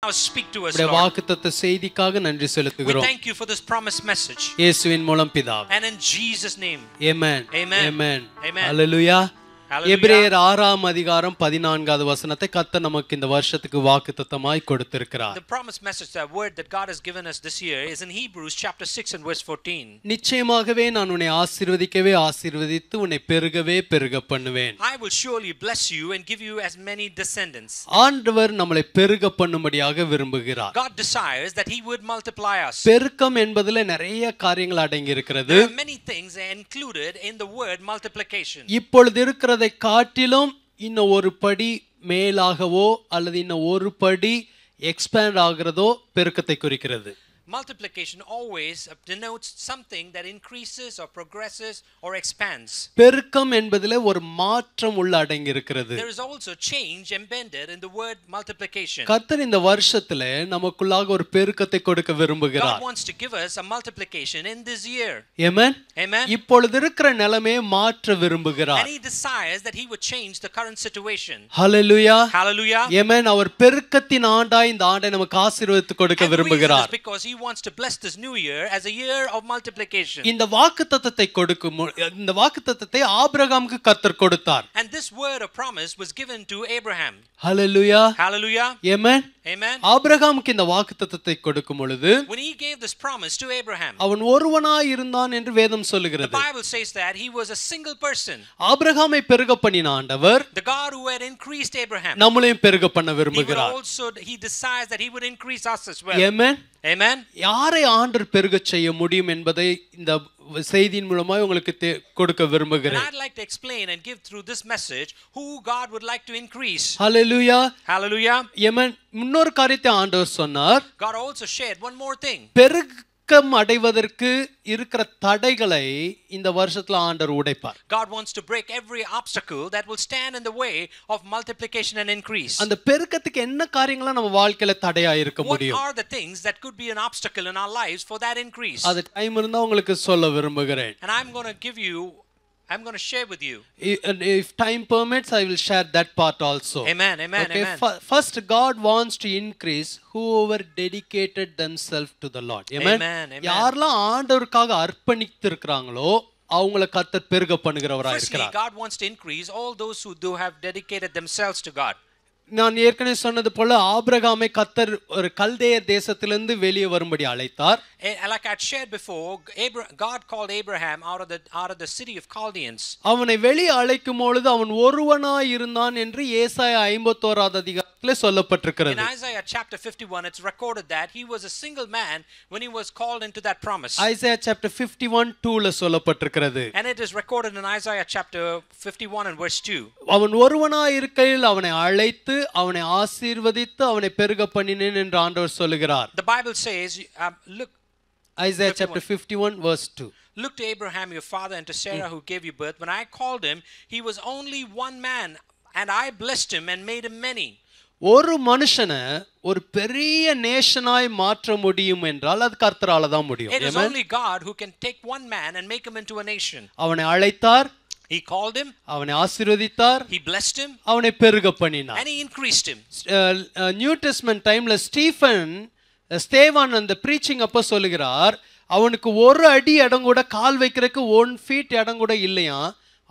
Now speak to us, உம்முடைய Lord. வாக்குத்தத்த செய்திக்காக நன்றி We செலுத்துகிறோம். thank you for this promised message. இயேசுவின் மூலம் பிதாவே. And in Jesus' name. Amen. Amen. Amen. Amen. Hallelujah. Hallelujah. எபிரேயர் 6ஆம் அதிகாரம் 14வது வசனத்தை கர்த்தர் நமக்கு இந்த வருஷத்துக்கு வாக்குத்தத்தமாய் கொடுத்திருக்கிறார். The promised message, that word that God has given us this year, is in Hebrews chapter 6 and verse 14. நிச்சயமாகவே நான் உன்னை ஆசீர்வதிக்கவே ஆசீர்வதித்து உன்னை பெருகவே பெருக பண்ணுவேன். I will surely bless you and give you as many descendants. ஆண்டவர் நம்மளை பெருக பண்ணும்படியாக விரும்புகிறார். God desires that he would multiply us. பெருக்கம் என்பதிலே நிறைய காரியங்கள் அடங்கி இருக்கிறது. There are many things included in the word multiplication. இப்பொழுது இருக்கிறதை காட்டிலும் இன்னும் ஒரு படி மேலாகவோ அல்லது இன்னும் ஒரு படி எக்ஸ்பேண்ட் ஆகிறதோ பெருக்கத்தை குறிக்கிறது. Multiplication always denotes something that increases or progresses or expands. பெருக்கம் என்பதிலே ஒரு மாற்றம் உள்ள அடங்கி இருக்கிறது. There is also change embedded in the word multiplication. கர்த்தர் இந்த வருஷத்திலே நமக்குள்ளாக ஒரு பெருக்கத்தை கொடுக்க விரும்புகிறார். God wants to give us a multiplication in this year. Amen. Amen. இப்பொழுது இருக்கிற நிலைமையை மாற்ற விரும்புகிறார். And he desires that he would change the current situation. Hallelujah. Hallelujah. ஆமென். அவர் பெருக்கத்தின் ஆண்டாய் இந்த ஆண்டை நமக்கு ஆசீர்வதித்து கொடுக்க விரும்புகிறார். Because he wants to bless this new year as a year of multiplication. இந்த வாக்குத்தத்தத்தை கொடுக்கும் இந்த வாக்குத்தத்தத்தை ஆபிரகாமுக்கு கர்த்தர் கொடுத்தார். And this word of promise was given to Abraham. Hallelujah. Hallelujah. Amen. Amen. ஆபிரகாமுக்கு இந்த வாக்குத்தத்தத்தை கொடுக்கும் பொழுது When he gave this promise to Abraham, அவன் ஒருவனாய் இருந்தான் என்று வேதம் the சொல்லுகிறது. Bible says that he was a single person. ஆபிரகாமை பெருக பண்ணின ஆண்டவர் The God who had increased Abraham, நம்மளையும் பெருக பண்ண he would விரும்புகிறார். also, he desires that he would increase us as well. Amen. Amen. யாரை ஆண்டவர் பெருகச் செய்ய முடியும் என்பதை இந்த செய்தியின் மூலமாய் உங்களுக்கு கொடுக்க And விரும்புகிறேன். I'd like to explain and give through this message who God would like to increase. Hallelujah. Hallelujah. ஆமென். இன்னொரு காரியத்தை ஆண்டவர் சொன்னார். God also shared one more thing. பெருக்கம் அடைவதற்கு இருக்கிற தடைகளை இந்த வருஷத்துல ஆண்டவர் உடைப்பார். God wants to break every obstacle that will stand in the way of multiplication and increase. அந்த பெருக்கத்துக்கு என்ன காரியங்களா நம்ம வாழ்க்கையில தடையா இருக்க What முடியும்? are the things that could be an obstacle in our lives for that increase? அது time இருந்தா உங்களுக்கு சொல்ல விரும்புகிறேன். And I'm going to share with you. If time permits, I will share that part also. Amen. Amen. Okay, Amen. first God wants to increase whoever dedicated themselves to the Lord. Amen. Amen. Amen. யாரெல்லாம் ஆண்டவருக்காக அர்ப்பணித்து இருக்காங்களோ அவங்கள கர்த்தர் பெருக பண்ணுகிறவராய் Firstly, இருக்கிறார். God wants to increase all those who do have dedicated themselves to God. நான் ஏற்கனவே சொன்னது போல ஆபிரகாமை கர்த்தர் ஒரு கல்தேயர் தேசத்திலிருந்து வெளியே வரும்படி அழைத்தார். Like I shared before, God called Abraham out of the city of Chaldeans. அவனை வெளியே அழைக்கும் பொழுது அவன் ஒருவனாய் இருந்தான் என்று ஏசாயா 51வது அதிகாரத்திலே சொல்லப்பட்டிருக்கிறது. In Isaiah chapter 51, it's recorded that he was a single man when he was called into that promise. Isaiah chapter 51:2ல சொல்லப்பட்டிருக்கிறது. And it is recorded in Isaiah chapter 51 and verse 2. அவன் ஒருவனாய் இருக்கையில் அவனை அழைத்து அவனை ஆசீர்வதித்து அவனை பெருக பண்ணினேன் என்று ஆண்டவர் சொல்லுகிறார். The Bible says, look, Isaiah chapter 51 verse 2. Look to Abraham your father and to Sarah who gave you birth. When I called him, he was only one man, and I blessed him and made him many. ஒரு மனுஷனை ஒரு பெரிய நேஷனாய் மாற்ற முடியும் என்றால் அது கர்த்தரால தான் முடியும். It is only God who can take one man and make him into a nation. அவனை அழைத்தார், He called him, அவனை ஆசீர்வதித்தார், he blessed him, அவனை பெருக பண்ணினார். and he increased him. New testament டைம்ல ஸ்தேவான் அந்த பிரீச்சிங் அப்ப சொல்லுகிறார், அவனுக்கு ஒரு அடி இடம் கூட கால் வைக்கிறதுக்கு 1 feet இடம் கூட இல்லையா,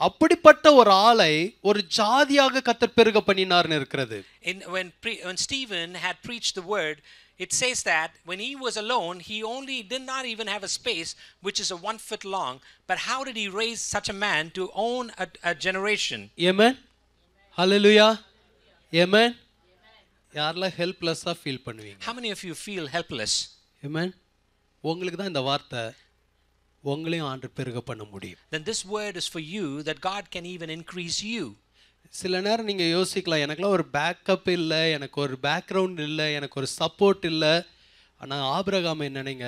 அப்படிப்பட்ட ஒரு ஆளை ஒரு ஜாதியாக கர்த்தர் பெருக பண்ணினார்னு இருக்கிறது. When Stephen had preached the word, it says that when he was alone, he did not even have a space which is 1 foot long, but how did he raise such a man to own a generation? Amen. Hallelujah. Amen. யாரெல்லாம் ஹெல்ப்லெஸ்ஸா feel பண்ணுவீங்க? How many of you feel helpless? Amen. உங்களுக்கு தான் இந்த வார்த்தை உங்களையும் ஆண்டவர் பெருக பண்ண முடியும். Then this word is for you, that God can even increase you. சில நேரம் நீங்க யோசிக்கலாம், எனக்குலாம் ஒரு பேக்கப் இல்ல, எனக்கு ஒரு பேக்ரவுண்ட் இல்ல, எனக்கு ஒரு சப்போர்ட் இல்ல. ஆனா ஆபிரகாமை நினைங்க,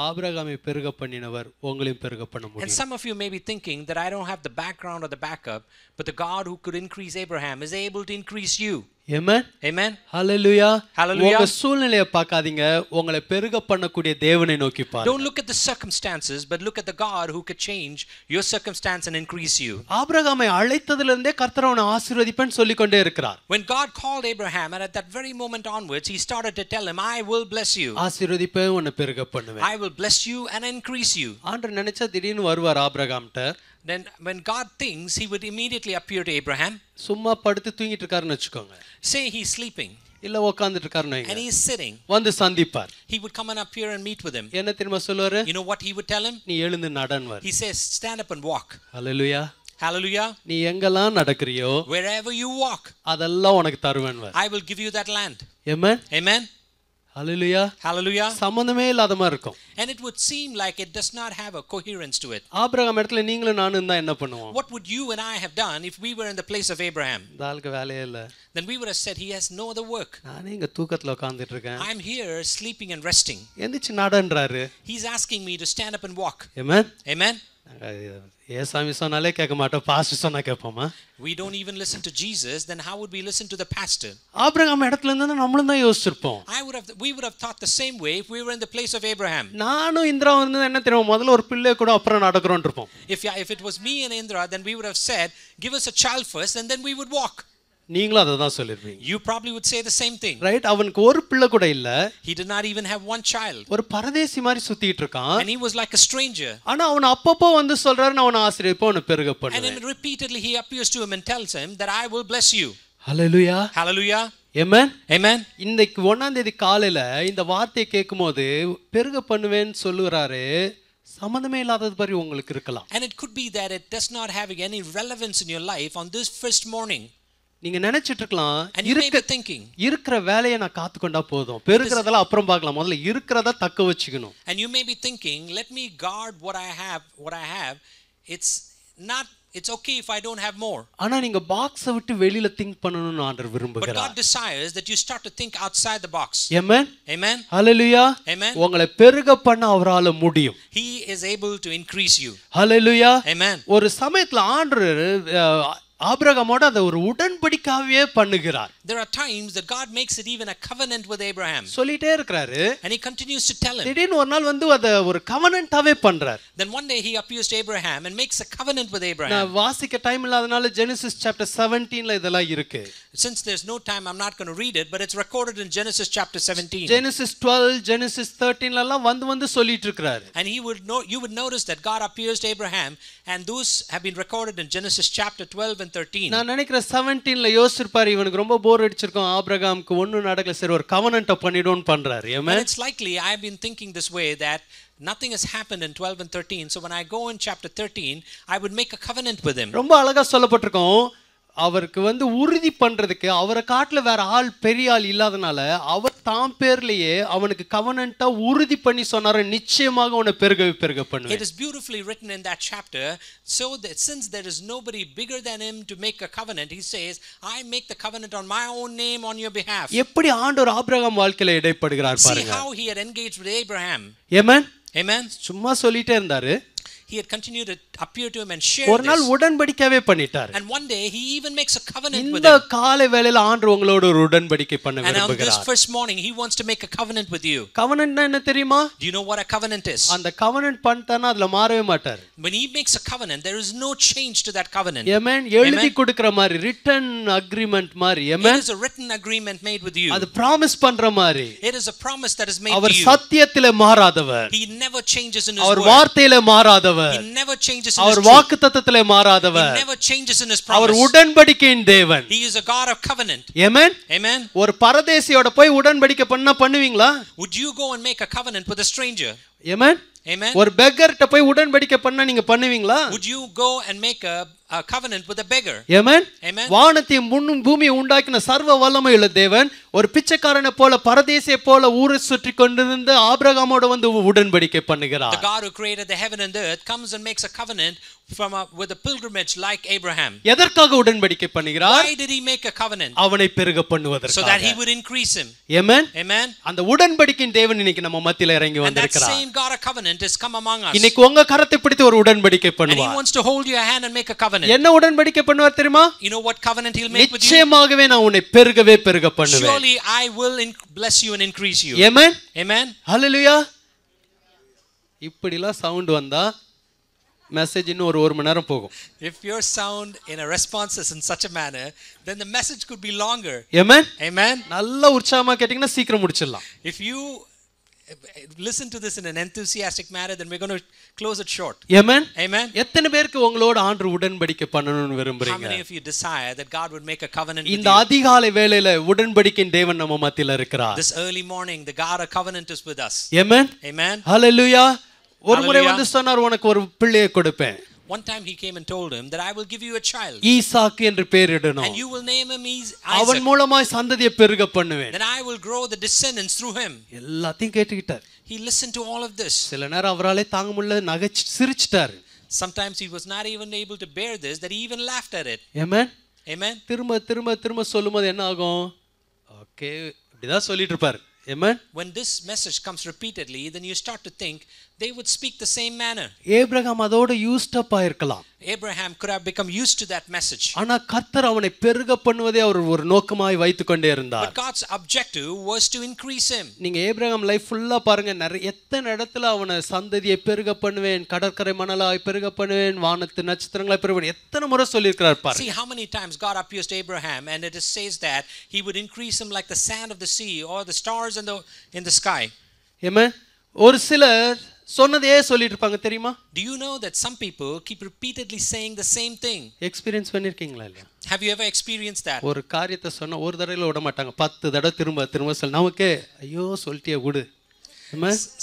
ஆபிரகாமை பெருக பண்ணினவர் உங்களையும் பெருக பண்ண முடியும். And some of you may be thinking that I don't have the background or the backup, but the God who could increase Abraham is able to increase you. Amen. Amen. Hallelujah. Hallelujah. உங்க சூழ்நிலையை பார்க்காதீங்க, உங்களை பெருக பண்ணக்கூடிய தேவனை நோக்கி பாருங்க. Don't look at the circumstances, but look at the God who could change your circumstance and increase you. ஆபிரகாமை அழைத்ததிலிருந்தே கர்த்தர் அவனை ஆசீர்வதிப்பேன்னு சொல்லிக்கொண்டே இருக்கிறார். When God called Abraham, and at that very moment onwards, he started to tell him, I will bless you. ஆசீர்வதிப்பேன், உன்னை பெருக பண்ணுவேன். I will bless you and increase you. ஆண்டவர் நினைச்சா திடீர்னு வருவார் ஆபிரகாம்ட்ட. Then when God thinks, he would immediately appear to Abraham. சும்மா படுத்து தூங்கிட்டு இருக்காருன்னு வெச்சுக்கோங்க. Say he's sleeping. இல்ல உட்கார்ந்துட்டு இருக்காருன்னு வைங்க. And he is sitting. வந்து சந்திப்பார். He would come and appear and meet with him. என்ன தெரியுமா சொல்வாரு? You know what he would tell him? நீ எழுந்து நடன்வார். He says, stand up and walk. Hallelujah. Hallelujah. நீ எங்கெல்லாம் நடக்கறியோ, wherever you walk, அதெல்லாம் உனக்கு தருவேன்வார். I will give you that land. Amen. Amen. Hallelujah. Hallelujah. சம்பந்தமே இல்லாத மாதிரி இருக்கும். And it would seem like it does not have a coherence to it. Abraham இடத்துல நீங்களும் நானும் இருந்தா என்ன பண்ணுவோம்? What would you and I have done if we were in the place of Abraham? தால்க்கு வேலையே இல்ல. Then we would have said, he has no other work. நானே இங்க தூக்கத்துல உட்கார்ந்துட்டு இருக்கேன். I'm here sleeping and resting. எந்திச்சு நடன்றாரு. He's asking me to stand up and walk. Amen. Amen. ஏசாமி சொன்னாலே கேட்க மாட்டோம், பாஸ்டர் சொன்னா கேட்போமா? We don't even listen to Jesus, then how would we listen to the pastor? Abraham இடத்துல இருந்தா நம்மளும் தான் யோசிச்சிருப்போம். We would have thought the same way if we were in the place of Abraham. நானும் இந்திராவும் இருந்தா என்ன தெரியும், முதல்ல ஒரு பிள்ளை கூட அப்புறம் நடக்கறோம்னு இருப்போம். If it was me and Indra, then we would have said, give us a child first and then we would walk. நீங்களும் அத தான் சொல்லிருப்பீங்க. You probably would say the same thing. Right? அவனுக்கு ஒரு பிள்ளை கூட இல்ல. He did not even have one child. ஒரு பரதேசி மாதிரி சுத்திட்டு இருக்கான். And he was like a stranger. ஆனா அவன் அப்பப்போ வந்து சொல்றாரு, நான் அவனை ஆசீர்வதிப்பேன், அவனை பெருக பண்ணுவேன். And then repeatedly he appears to him and tells him that I will bless you. Hallelujah. Hallelujah. Amen. Amen. இன்னைக்கு 1ஆம் தேதி காலையில இந்த வார்த்தையை கேட்கும்போது பெருக பண்ணுவேன்னு சொல்லுறாரு. சம்பந்தமே இல்லாதது மாதிரி உங்களுக்கு இருக்கலாம். And it could be that it does not have any relevance in your life on this first morning. நீங்க நினைச்சிட்டு இருக்கலாம், இருக்கிற வேலையை நான் காத்துக்கொண்டா போதும், பெருகிறதெல்லாம் அப்புறம் பார்க்கலாம், முதல்ல இருக்கிறத தக்க வச்சுக்கணும். And you may be thinking, let me guard what I have. It's okay if I don't have more. ஆனா நீங்க பாக்ஸை விட்டு வெளியில திங்க் பண்ணணும்னு ஆண்டவர் விரும்புகிறார். But God desires that you start to think outside the box. Amen. Amen. Hallelujah. Amen. உங்களை பெருக பண்ண அவரால முடியும். He is able to increase you. Hallelujah. Amen. ஒரு சமயத்துல ஆண்டவர் ஆபிரகாமோட அத ஒரு உடன்படிக்கையாவே பண்ணுகிறார். There are times that God makes it even a covenant with Abraham. சொல்லிட்டே இருக்காரு. And he continues to tell him. திடீர்னு ஒரு நாள் வந்து அத ஒரு கவனன்ட்டாவே பண்றார். Then one day he appears to Abraham and makes a covenant with Abraham. நான் வாசிக்க டைம் இல்லாதனால Genesis chapter 17ல இதெல்லாம் இருக்கு. Since there's no time, I'm not going to read it, but it's recorded in Genesis chapter 17. Genesis 12, Genesis 13ல எல்லாம் வந்து சொல்லிட்டு இருக்காரு. And you would notice that God appears to Abraham, and those have been recorded in Genesis chapter 12 and 13. நான் நினைக்கிறேன் 17ல யோசிச்சிருப்பாரு, இவனுக்கு ரொம்ப போர் அடிச்சிருக்கும், ஆபிரகாமுக்கு ஒண்ணும் நடக்கல, சரி ஒரு கவனன்ட்ட பண்ணிடுவோம் பண்றாரு. Amen. And it's likely I've been thinking this way, that nothing has happened in 12 and 13, so when I go in chapter 13 I would make a covenant with him. ரொம்ப அழகா சொல்லப்பட்டிருக்கும், அவருக்கு வந்து உறுதி பண்றதுக்கு அவரை காட்டுல வேற ஆள் பெரிய ஆள் இல்லாதனால அவர் தாம் பேர்லயே அவனுக்கு கவனன்ட்டா உறுதி பண்ணி சொன்னாரு, நிச்சயமாக உன்னை பெருக பண்ணுவேன். It is beautifully written in that chapter, so that since there is nobody bigger than him to make a covenant, he says, I make the covenant on my own name on your behalf. எப்படி ஆண்டவர் Abraham வாழ்க்கையில இடைப்படுகிறார் பாருங்க. See how he had engaged with Abraham. Amen. Amen. சும்மா சொல்லிட்டே இருந்தாரு. He had continued to appear to him and share ஒரு நாள் உடன்படிக்கையாவே பண்ணிட்டார். And one day he even makes a covenant with him. இந்த காலை வேளையில ஆண்டவர் உங்களோட ஒரு உடன்படிக்கை பண்ண விரும்புகிறார். And on this first morning he wants to make a covenant with you. கவனன்ட்னா என்ன தெரியுமா? Do you know what a covenant is? அந்த கவனன்ட் பண்ணிட்டானா அதுல மாறவே மாட்டார். When he makes a covenant, there is no change to that covenant. Amen. எழுதி கொடுக்கிற மாதிரி, written agreement மாதிரி. Amen. It is a written agreement made with you. அது promise பண்ற மாதிரி. It is a promise that is made to you. அவர் சத்தியத்திலே மாறாதவர். He never changes in his word. அவர் வார்த்தையிலே மாறாதவர். He never changes in his அவர் வாக்குத்தத்தத்திலே மாறாதவர். He never changes in his promise. அவர் உடன்படிக்கையின் தேவன். He is a God of covenant. Amen. Amen. ஒரு பரதேசியோட போய் உடன்படிக்கை பண்ணா பண்ணுவீங்களா? Would you go and make a covenant with a stranger? Amen. Amen. ஒரு பெக்கர்ட்ட போய் உடன்படிக்கை பண்ணா நீங்க பண்ணுவீங்களா? Would you go and make a covenant with a beggar? Amen. Amen. வானத்தையும் பூமியை உண்டாக்கின சர்வ வல்லமையுள்ள தேவன் ஒரு பிச்சைக்காரனை போல பரதேசியை போல ஊரை சுற்றி கொண்டிருந்த ஆபிரகாமோட வந்து உடன்படிக்கை பண்ணுகிறார். The God who created the heaven and the earth comes and makes a covenant with a pilgrimage like Abraham. எதற்காக உடன்படிக்கை பண்ணுகிறார்? Why did he make a covenant? அவனை பெருக So பண்ணுவதற்காக. that he would increase him. Amen. Amen. அந்த உடன்படிக்கையின் தேவன் இன்னைக்கு நம்ம மத்தியில இறங்கி And that வந்திருக்கிறார். same God of covenant has come among us. இன்னைக்கு உங்க கரத்தை பிடித்து ஒரு உடன்படிக்கை And he பண்ணுவார். wants to hold your hand and make a covenant. என்ன உடன்படிக்கை பண்ணுவார் தெரியுமா? You know what covenant he'll make with you? நிச்சயமாகவே நான் உன்னை பெருகவே பெருக பண்ணுவேன். Surely I will bless you and increase you. Amen. Amen. Hallelujah. இப்படிலாம் சவுண்ட் வந்தா மெசேஜ் இன்னும் ஒரு மணி நேரம் போகும். If your sound in a response is in such a manner, then the message could be longer. Amen. Amen. நல்ல உற்சாகமா கேட்டீங்கன்னா சீக்கிரம் முடிச்சிடலாம். If you listen to this in an enthusiastic manner, then we're going to close it short. Amen. Amen. எத்தனை பேருக்கு உங்களோட ஆண்டவர் உடன்படிக்கை பண்ணணும்னு How விரும்புறீங்க? many of you desire that God would make a covenant with இந்த you? அதிகாலை வேளையில உடன்படிக்கையின் தேவன் நம்ம மத்தியில இருக்கிறார். This early morning, the God of covenant is with us. Amen. Amen. Hallelujah. ஒரு முறை Hallelujah. வந்து சொன்னார் உனக்கு ஒரு பிள்ளையை கொடுப்பேன். One time he came and told him that I will give you a child. ஈசாக்கு என்று பெயரிடணும். And you will name him அவன் Isaac. மூலமாய் சந்ததியை பெருக பண்ணுவேன். Then I will grow the descendants through him. எல்லாத்தையும் கேட்டுக்கிட்டார். He listened to all of this. சில நேரம் அவராலே தாங்க முடியல நகைச்சு சிரிச்சிட்டாரு. Sometimes he was not even able to bear this, that he even laughed at it. Amen. Amen. திரும்ப சொல்லும்போது என்ன ஆகும்? ஓகே இப்படிதான் சொல்லிட்டு இருப்பாரு. Amen. When this message comes repeatedly, then you start to think they would speak the same manner. Abraham அதோட used up ஆயிருக்கலாம். Abraham could have become used to that message. ஆனா கர்த்தர் அவனை பெருக பண்ணுவதே அவர் ஒரு நோக்கமாய் வைத்துக் கொண்டே இருந்தார். But God's objective was to increase him. நீங்க ஏப்ரகாம் லைஃப் ஃபுல்லா பாருங்க, நிறைய எத்தனை இடத்துல அவனை சந்ததியை பெருக பண்ணுவேன், கடற்கரை மணலாய் பெருக பண்ணுவேன், வானத்து நட்சத்திரங்களாய் பெருக பண்ணுவேன், எத்தனை முறை சொல்லியிருக்கிறார் பாருங்க. See how many times God appears to Abraham and it says that he would increase him like the sand of the sea or the stars in the sky. Amen. ஒரு சிலர் சொன்னதே சொல்லிட்டு இருப்பாங்க தெரியுமா? Do you know that some people keep repeatedly saying the same thing? Experience பண்ணிருக்கீங்களா இல்லையா? Have you ever experienced that? ஒரு காரியத்தை சொன்னா ஒரு தடவையில விட மாட்டாங்க, 10 தடவை திரும்ப சொல்ல, நமக்கு ஐயோ சொல்லிட்டே விடு.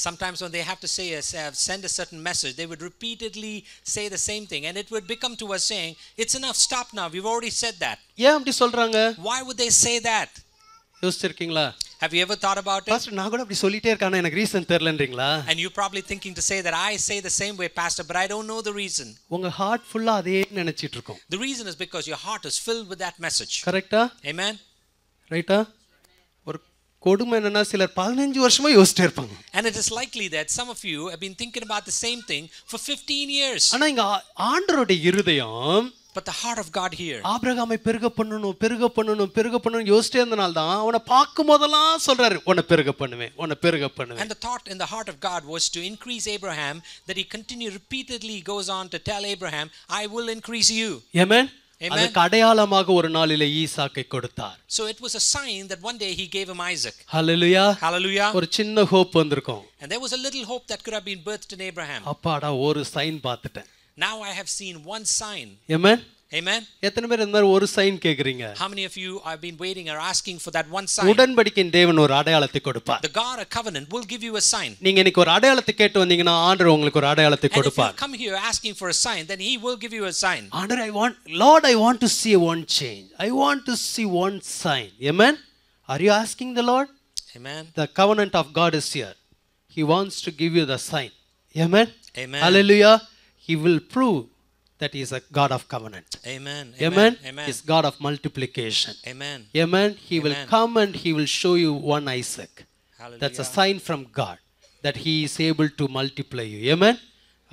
Sometimes when they have to send a certain message, they would repeatedly say the same thing, and it would become to us saying, it's enough, stop now, we've already said that. ஏன் அப்படி சொல்றாங்க? Why would they say that? யோசிச்சிருக்கீங்களா? Have you ever thought about it? Pastor நான் கூட அப்படி சொல்லிட்டே இருக்கானே எனக்கு reason தெரியலன்றீங்களா? And you're probably thinking to say that I say the same way, pastor, but I don't know the reason. உங்க heart ஃபுல்லா அதே நினைச்சிட்டு இருக்கும். The reason is because your heart is filled with that message. கரெக்ட்டா? Amen. ரைட்டா? ஒரு கொடுமை என்னன்னா சிலர் 15 வருஷமா யோசிச்சிட்டே இருப்பாங்க. And it is likely that some of you have been thinking about the same thing for 15 years. ஆனா இங்க ஆண்டவருடைய இருதயம், but the heart of God here, ஆபிரகாமை பெருக பண்ணணும் யோசிச்சிட்டே இருந்தனால தான் அவனை பார்க்கும் போதெல்லாம் சொல்றாரு உன்னை பெருக பண்ணுவேன். And the thought in the heart of God was to increase Abraham, that he repeatedly goes on to tell Abraham, I will increase you. Amen. Amen. அதுக்கு அடையாளமாக ஒரு நாளிலே ஈசாக்கை கொடுத்தார். So it was a sign that one day he gave him Isaac. Hallelujah. Hallelujah. ஒரு சின்ன hope வந்திருக்கும். And there was a little hope that could have been birthed in Abraham. அப்பாடா ஒரு சைன் பார்த்துட்டேன். Now I have seen one sign. Amen. Amen. எத்தனை பேர் இந்த ஒரு சைன் கேக்குறீங்க? How many of you have been waiting or asking for that one sign? உடன்படிக்கையின் தேவன் ஒரு அடையாளத்தை கொடுப்பார். The God of covenant will give you a sign. நீங்க இன்னைக்கு ஒரு அடையாளத்தை கேட்டு வந்தீங்கன்னா ஆண்டவர் உங்களுக்கு ஒரு அடையாளத்தை கொடுப்பார். And if you come here asking for a sign, then he will give you a sign. ஆண்டவர் I want to see one change. I want to see one sign. Amen. Are you asking the Lord? Amen. The covenant of God is here. He wants to give you the sign. Amen. Amen. Hallelujah. He will prove that he is a God of covenant. Amen. Amen. Amen. He is God of multiplication. Amen. Amen. He will Amen. come and he will show you one Isaac. Hallelujah. That's a sign from God that he is able to multiply you. Amen.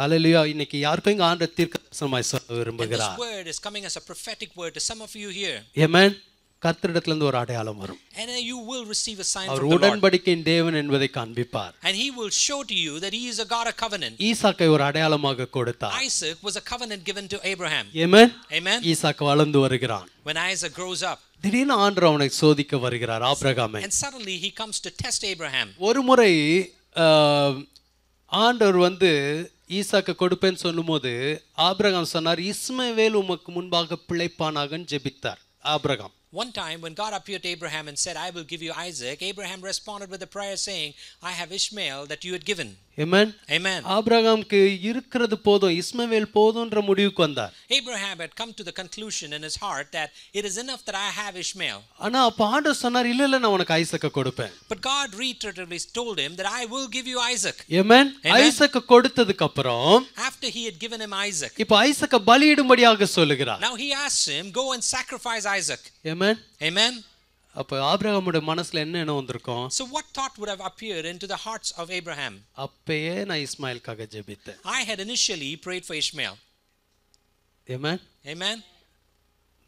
Hallelujah. இன்னைக்கு யாருக்கும் இங்க ஆண்டவர் தீர்க்கதரிசனமாய் சொல்ல And விரும்புகிறார். this word is coming as a prophetic word to some of you here. Amen. கர்த்தரிடத்துல இருந்து ஒரு அடையாளம் வரும். And you will receive a sign our from the Lord. உடன்படிக்கையின் தேவன் என்பதை காண்பிப்பார். And he will show to you that he is a God of covenant. ஈசாக்கை ஒரு அடையாளமாக கொடுத்தார். Isaac was a covenant given to Abraham. Amen. Amen. ஈசாக்கு வளர்ந்து வருகிறான். When Isaac grows up, திடீர்னு ஆண்டவர் அவனை சோதிக்க வருகிறார் ஆபிரகாமை. and suddenly he comes to test Abraham. ஒரு முறை ஆண்டவர் வந்து ஈசாக்கு கொடுப்பேன்னு சொல்லும்போது ஆபிரகாம் சொன்னார், இஸ்மவேல் உமக்கு முன்பாக பிழைப்பானாகன்னு ஜெபித்தார் Abraham. One time when God appeared to Abraham and said, I will give you Isaac, Abraham responded with a prayer saying, I have Ishmael that you had given. Amen. Amen. ஆபிரகாமுக்கு இருக்கிறது போதும், இஸ்மவேல் போதும்ன்ற முடிவுக்கு வந்தார். Abraham had come to the conclusion in his heart that it is enough that I have Ishmael. ஆனா அப்ப ஆண்டவர் சொன்னார், இல்ல இல்ல, நான் உனக்கு ஐசக்க கொடுப்பேன். But God reiteratively told him that I will give you Isaac. Amen. ஐசக்க கொடுத்ததுக்கு அப்புறம் After he had given him Isaac, இப்ப ஐசக்க பலியிடும்படியாக சொல்லுகிறார். now he asks him, go and sacrifice Isaac. Amen. Amen. அப்ப ஆபிரகாமுடைய மனசுல என்ன எண்ணம் வந்திருக்கும்? So what thought would have appeared into the hearts of Abraham? அப்பயே நான் இஸ்மாயிலுக்காக ஜெபித்தேன். I had initially prayed for Ishmael. Amen. Amen.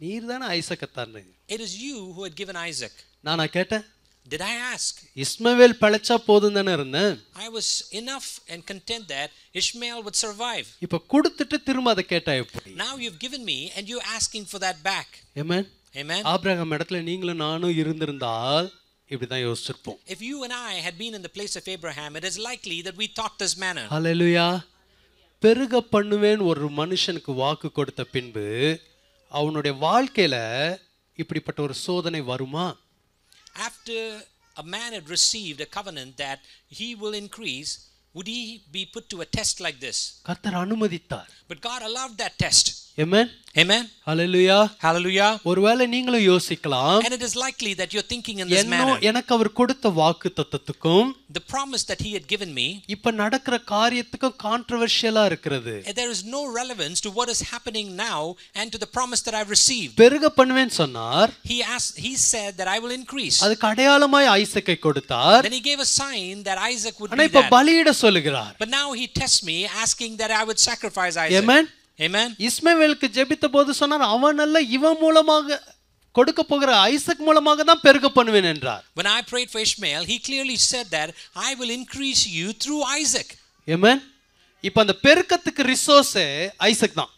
நீர் தானே ஐசக்க தந்தீங்க. It is you who had given Isaac. நான் கேட்டேன். Did I ask? இஸ்மவேல் பழச்சா போதும் தானே இருந்தேன். I was enough and content that Ishmael would survive. இப்ப கொடுத்துட்டு திரும்ப அதை கேட்டா எப்படி? Now you've given me and you're asking for that back. Amen. Amen. Abraham இடத்துல நீங்களும் நானும் இருந்திருந்தால் இப்படிதான் யோசிச்சிருப்போம். If you and I had been in the place of Abraham, it is likely that we thought this manner. Hallelujah. பெருக பண்ணுவேன் ஒரு மனுஷனுக்கு வாக்கு கொடுத்த பின்பு அவனுடைய வாழ்க்கையில இப்படிப்பட்ட ஒரு சோதனை வருமா? After a man had received a covenant that he will increase, would he be put to a test like this? கர்த்தர் அனுமதித்தார். But God allowed that test. Amen. Amen. Hallelujah. Hallelujah. ஒருவேளை நீங்களும் யோசிக்கலாம், And it is likely that you're thinking in this manner. எனக்கு அவர் கொடுத்த வாக்குத்தத்தத்துக்கும் The promise that he had given me, இப்ப நடக்கிற காரியத்துக்கும் கான்ட்ரோவர்ஷியலா இருக்கிறது. there is no relevance to what is happening now and to the promise that I've received. பெருக பண்ணுவேன் சொன்னார். He said that I will increase. அதுக்கு அடையாளமாய் ஐசக்கை கொடுத்தார். Then he gave a sign that Isaac would ஆனா be இப்ப that. பலியிட சொல்லுகிறார். But now he tests me asking that I would sacrifice Isaac. Amen. Amen. இஸ்மவேலுக்கு ஜெபித்த போது சொன்னார், அவன் அல்ல இவன் மூலமாக கொடுக்க போகிற ஐசக் மூலமாக தான் பெருக பண்ணுவேன் என்றார். When I prayed for Ishmael, he clearly said that I will increase you through Isaac. Amen. இப்ப அந்த பெருக்கத்துக்கு ரிசோர்ஸ் ஐசக் தான்.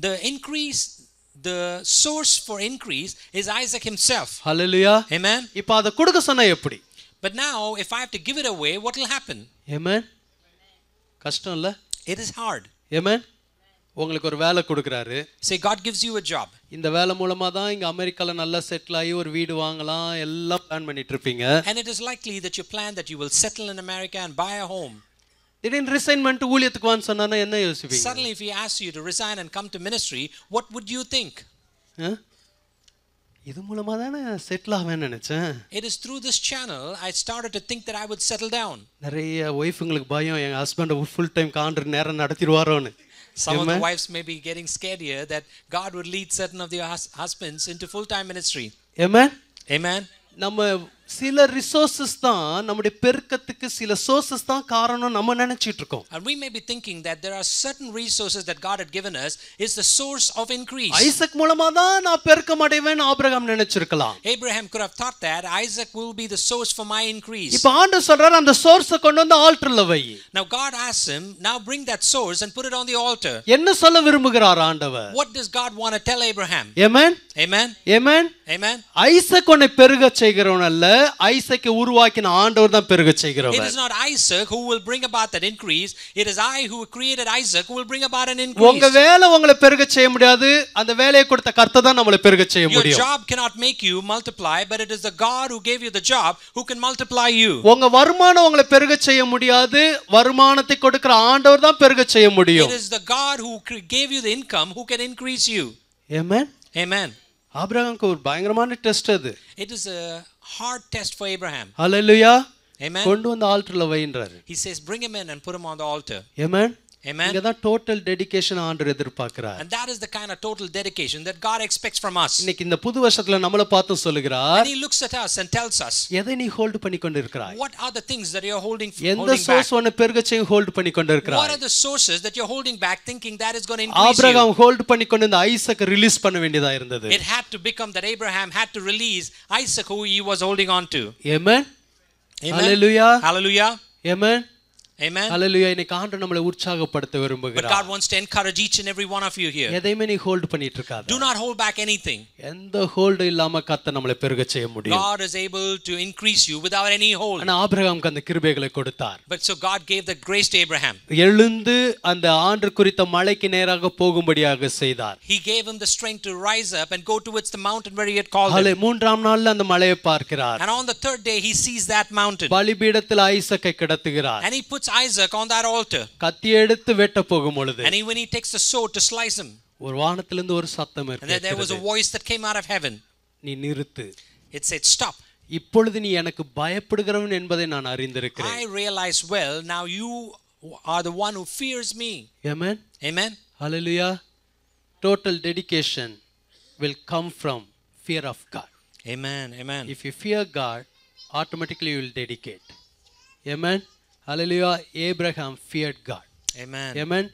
The increase, the source for increase is Isaac himself. Hallelujah. Amen. இப்ப அதை கொடுக்க சொன்னா எப்படி? But now if I have to give it away, what will happen? Amen. கஷ்டம் இல்ல? It is hard. Amen. உங்களுக்கு ஒரு வேலை கொடுக்கறாரு. Say God gives you a job. இந்த வேலை மூலமா தான் இங்க அமெரிக்கால நல்லா செட்டில் ஆகி ஒரு வீடு வாங்கலாம் எல்லாம் பிளான் பண்ணிட்டு இருப்பீங்க. And it is likely that you plan that you will settle in America and buy a home. திடீர்னு ரிசைன் பண்ணிட்டு ஊழியத்துக்கு வான்னு சொன்னானா என்ன யோசிப்பீங்க? Suddenly if he asks you to resign and come to ministry, what would you think? இது மூலமா தானே செட்டில் ஆவேன்னு நினைச்சேன். It is through this channel I started to think that I would settle down. நிறைய ஒய்ஃப்ங்களுக்கு பயம், என் ஹஸ்பண்ட் ஃபுல் டைம் கான்ட்ராக்ட் நேரம் நடத்திடுவாரோன்னு. Some of the wives may be getting scared here that God would lead certain of their husbands into full-time ministry. Amen. Amen. நம்ம சில resources தான் நம்முடைய பெருக்கத்துக்கு சில sources தான் காரணம் நம்ம நினைச்சிட்டு இருக்கோம். And we may be thinking that there are certain resources that God had given us is the source of increase. Isaac மூலமா தான் நான் பெருக்கம் அடைவேன் Abraham நினைச்சிருக்கலாம். Abraham could have thought that Isaac will be the source for my increase. இப்போ ஆண்டவர் சொல்றார், அந்த சோர்ஸை கொண்டு வந்து ஆல்டர்ல வை. Now God asks him, now bring that source and put it on the altar. என்ன சொல்ல விரும்புகிறார் ஆண்டவர்? What does God want to tell Abraham? Amen. Amen. Amen. Amen. Isaac உன்னை பெருக செய்கிறவன் அல்ல, ஐசக்கை உருவாக்கின ஆண்டவர் தான் பெருக செய்கிறவர். It is not Isaac who will bring about that increase. It is I who created Isaac who will bring about an increase. உங்க வேலை உங்களை பெருக செய்ய முடியாது, அந்த வேலையை கொடுத்த கர்த்தர் தான் நம்மளை பெருக செய்ய முடியும். Your job cannot make you multiply, but it is the God who gave you the job who can multiply you. உங்க வருமானம் உங்களை பெருக செய்ய முடியாது, வருமானத்தை கொடுக்கிற ஆண்டவர் தான் பெருக செய்ய முடியும். It is the God who gave you the income who can increase you. Amen. Amen. ஆபிரகாமுக்கு ஒரு பயங்கரமான டெஸ்ட் அது. It is a hard test for Abraham. Hallelujah. Amen. கொண்டு வந்து ஆல்டர்ல வைன்றாரு. He says bring him in and put him on the altar. Amen. Amen. இங்க தான் total dedication ஆண்டவர் எதிர்பார்க்கிறார். And that is the kind of total dedication that God expects from us. இன்னைக்கு இந்த புது வருஷத்துல நம்மள பார்த்து சொல்லுகிறார், And he looks at us and tells us, எதை நீ ஹோல்ட் பண்ணி கொண்டிருக்கிறாய்? what are the things that you are holding எந்த back? சோர்ஸ் உன்னை பெருக செய்ய ஹோல்ட் பண்ணி What கொண்டிருக்கிறாய்? are the sources that you're holding back thinking that is going to increase you? Abraham hold பண்ணி கொண்டு இந்த ஐசக் ரிலீஸ் பண்ண வேண்டியதா இருந்தது. It had to become that Abraham had to release Isaac who he was holding on to. Amen. Amen. Hallelujah. Hallelujah. Amen. Amen. ஹalleluya. இன்னைக்கு ஆண்டவர் நம்மளை உற்சாகப்படுத்த But விரும்புகிறார். God wants to encourage each and every one of you here. எதையுமே நீ hold பண்ணிட்டு இருக்காத. Do not hold back anything. எந்த hold இல்லாம கர்த்தர் நம்மளை பெருக செய்ய முடியும். God is able to increase you without any hold. ஆனா ஆபிரகாமுக்கு அந்த கிருபைகளை கொடுத்தார். But so God gave the grace to Abraham. எழுந்து அந்த ஆண்டு குறித்த மலைக்கு நேராக போகும்படியாக செய்தார். He gave him the strength to rise up and go towards the mountain where he had called him. மூன்றாம் நாள்ல அந்த மலையை பார்க்கிறார். And on the third day he sees that mountain. பலிபீடத்தில் ஐசக்கை கிடத்துகிறார். And he puts Isaac on that altar. கத்தி எடுத்து வெட்ட போகும் பொழுது And when he takes the sword to slice him, ஒரு வானத்திலிருந்து ஒரு சத்தம் and then there was a voice that came out of heaven. நீ நிறுத்து. It said, stop. இப்பொழுது நீ எனக்கு பயப்படுகிறவன் என்பதை நான் அறிந்திருக்கிறேன். I realize well now you are the one who fears me. Amen. Amen. Hallelujah. Total dedication will come from fear of God. Amen. Amen. If you fear God, automatically you will dedicate. Amen. Hallelujah. Abraham feared God. Amen. Amen.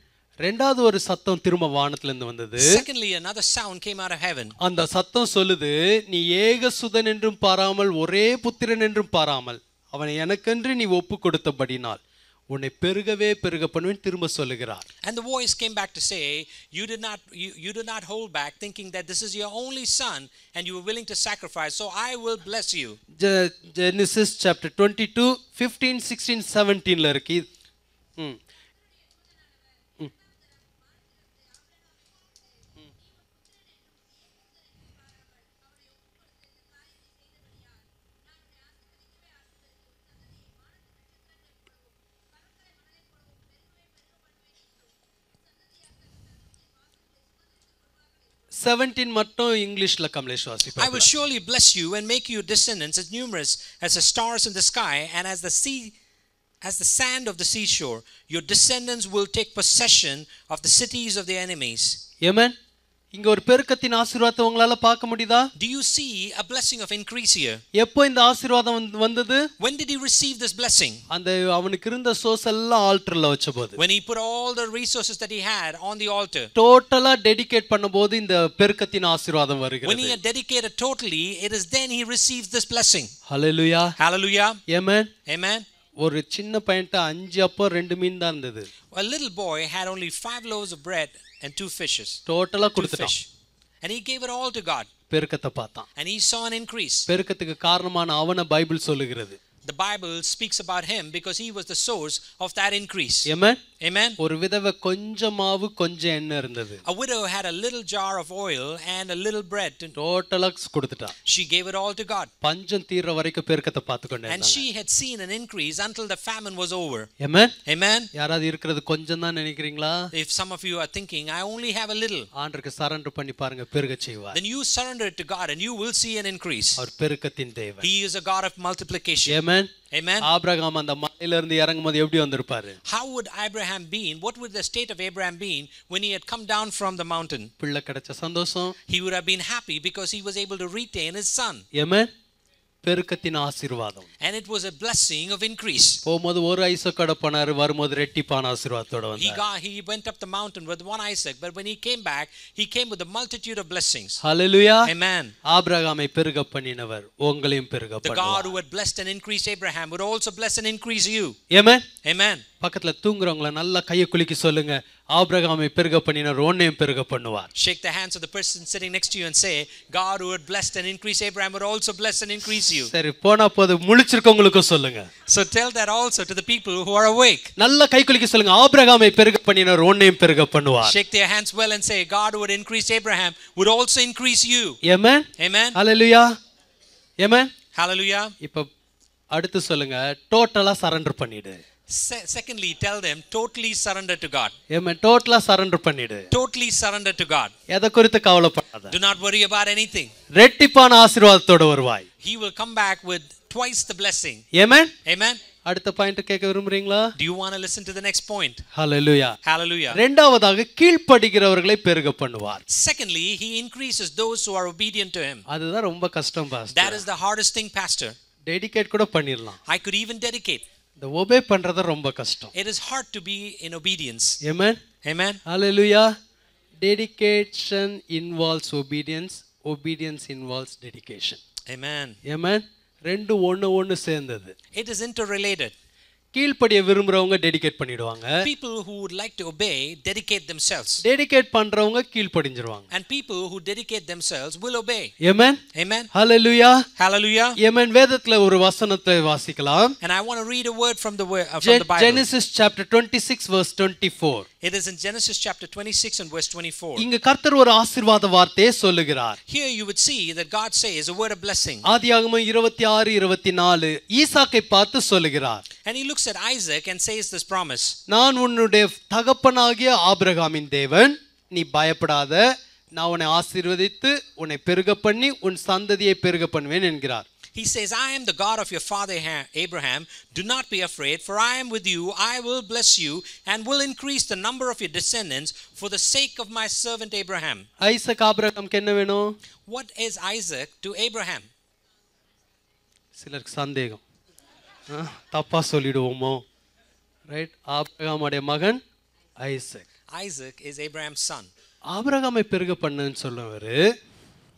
ரெண்டாவது ஒரு சத்தம் திரும்ப வானத்திலிருந்து வந்தது. Secondly, another sound came out of heaven. அந்த சத்தம் சொல்லுது, நீ ஏகசுதன் என்றும் பாராமல் ஒரே புத்திரன் என்றும் பாராமல் அவனை எனக்கென்று நீ ஒப்பு கொடுத்தபடினால் உன்னை பெருகவே பெருக பண்ணுவேன் திரும்ப சொல்லுகிறார். And the voice came back to say, you did not hold back thinking that this is your only son and you were willing to sacrifice, so I will bless you. Genesis chapter 22 15 16 17 ல இருக்கு. மட்டும் இங்கிலீஷ்ல Kamlesh வாசிப்பார். I will surely bless you and make your descendants as numerous as the stars in the sky and as the sand of the seashore. Your descendants will take possession of the cities of their enemies. Amen. இங்க ஒரு பெருக்கத்தின் ஆசீர்வாதத்தை உங்களால பார்க்க முடியுதா? Do you see a blessing of increase here? எப்போ இந்த ஆசீர்வாதம் வந்தது? When did he receive this blessing? அந்த அவனுக்கு இருந்த சோர்ஸ் எல்லாம் ஆல்டர்ல வச்சபோது. When he put all the resources that he had on the altar. டோட்டலா டெடிகேட் பண்ணும்போது இந்த பெருக்கத்தின் ஆசீர்வாதம் வருகிறது. When he had dedicated totally, it is then he receives this blessing. Hallelujah. Hallelujah. Amen. Amen. ஒரு சின்ன பையன்ட்ட 5 அப்பம் 2 மீன் தான் இருந்தது. A little boy had only 5 loaves of bread and 2 fishes. டோட்டலா கொடுத்துட்டான். And he gave it all to God. பெருக்கத்தை பார்த்தான். And he saw an increase. பெருக்கத்துக்கு காரணமான அவனை பைபிள் சொல்லுகிறது. The Bible speaks about him because he was the source of that increase. Amen. Amen. ஒரு விதவை கொஞ்சம் மாவு கொஞ்சம் எண்ணெய் இருந்தது. A widow had a little jar of oil and a little bread. டோட்டலா கொடுத்துட்டா. She gave it all to God. பஞ்சம் தீர்ற வரைக்கும் பெருக்கத்தை பார்த்துக்கொண்டே And she had seen an increase until the famine was over. Amen. Amen. யாராவது இருக்கிறது கொஞ்சம் தான் நினைக்கிறீங்களா? If some of you are thinking I only have a little, ஆண்டவருக்கு சரண்டர் பண்ணி பாருங்க பெருக செய்வார். then you surrender it to God and you will see an increase. அவர் பெருக்கத்தின் தேவன். He is a God of multiplication. Amen. Amen. Abraham அந்த மலையில இருந்து இறங்கும்போது எப்படி வந்திருப்பாரு? How would Abraham been? What would the state of Abraham been when he had come down from the mountain? பிள்ளை கிடைச்ச சந்தோஷம். He would have been happy because he was able to retain his son. Amen. பெருக்கத்தின் ஆசீர்வாதம். And it was a blessing of increase. போகும்போது ஒரு ஐசக்கோட போனாரு, வரும்போது ரெட்டிப்பான ஆசீர்வாதத்தோட வந்தார். He went up the mountain with one Isaac, but when he came back, he came with a multitude of blessings. Hallelujah. Amen. ஆபிரகாமை பெருக பண்ணினவர் உங்களையும் பெருக பண்ணுவார். The God who had blessed and increased Abraham would also bless and increase you. Amen. Amen. பக்கத்துல தூங்குறவங்கள நல்லா கையை குலுக்கி சொல்லுங்க, ஆபிரகாமை பெருக பண்ணினவர் உன்னையும் பெருக பண்ணுவார். Shake the hands of the person sitting next to you and say, God who had blessed and increased Abraham would also bless and increase you. சரி, போனா போது முழிச்சிருக்கவங்களுக்கும் சொல்லுங்க. So tell that also to the people who are awake. நல்லா கை குலுக்கி சொல்லுங்க, ஆபிரகாமை பெருக பண்ணினவர் உன்னையும் பெருக பண்ணுவார். Shake their hands well and say, God who had increased Abraham would also increase you. Amen. Amen. Hallelujah. Amen. Hallelujah. இப்ப அடுத்து சொல்லுங்க, டோட்டலா சரண்டர் பண்ணிடு. Secondly, tell them totally surrender to God. Amen. டோட்டலா சரண்டர் பண்ணிடு. Totally surrender to God. எதை குறித்து கவலைப்படாத. Do not worry about anything. ரெட்டிப்பான ஆசீர்வாதத்தோட வருவாய். He will come back with twice the blessing. Amen. Amen. அடுத்த பாயிண்ட் கேட்க விரும்புறீங்களா? Do you want to listen to the next point? Hallelujah. Hallelujah. இரண்டாவதாக கீழ்ப்படிகிறவர்களை பெருக பண்ணுவார். Secondly, he increases those who are obedient to him. அதுதான் ரொம்ப கஷ்டம் pastor. That is the hardest thing, pastor. Dedicate கூட பண்ணிரலாம். I could even dedicate. the obey பண்றது ரொம்ப கஷ்டம். It is hard to be in obedience. Amen. Amen. Hallelujah. Dedication involves obedience. Obedience involves dedication. Amen. Amen. ரெண்டு ஒண்ணு சேர்ந்தது. It is interrelated. கீழ்ப்படிய விரும்புறவங்க dedicate பண்ணிடுவாங்க. People who would like to obey dedicate themselves. Dedicate பண்றவங்க கீழ்ப்படிஞ்சிருவாங்க. And people who dedicate themselves will obey. Amen. Amen. Hallelujah. Hallelujah. Amen. வேதத்துல ஒரு வசனத்தை வாசிக்கலாம். And I want to read a word from the Bible. Genesis chapter 26 verse 24. It is in Genesis chapter 26 and verse 24. இங்க கர்த்தர் ஒரு ஆசீர்வாத வார்த்தையை சொல்லுகிறார். Here you would see that God says a word of blessing. ஆதியாகமம் 26:24 ஈசாக்கை பார்த்து சொல்லுகிறார். And he looks at Isaac and says this promise. நான் உன்னுடைய தகப்பனாகிய ஆபிரகாமின் தேவன், நீ பயப்படாத, நான் உன்னை ஆசீர்வதித்து உன்னை பெருக பண்ணி உன் சந்ததியை பெருக பண்ணுவேன் என்கிறார். He says, I am the God of your father Abraham. Do not be afraid, for I am with you. I will bless you and will increase the number of your descendants for the sake of my servant Abraham. Isaac ஆபிரகாமுக்கு என்ன வேணும்? What is Isaac to Abraham? சிலருக்கு சந்தேகம், தப்பா சொல்லிடுவோமோ? Right, ஆபிரகாமுடைய மகன் Isaac. Isaac is Abraham's son. ஆபிரகாமை பெருக பண்ணுன்னு சொல்லுவாரு.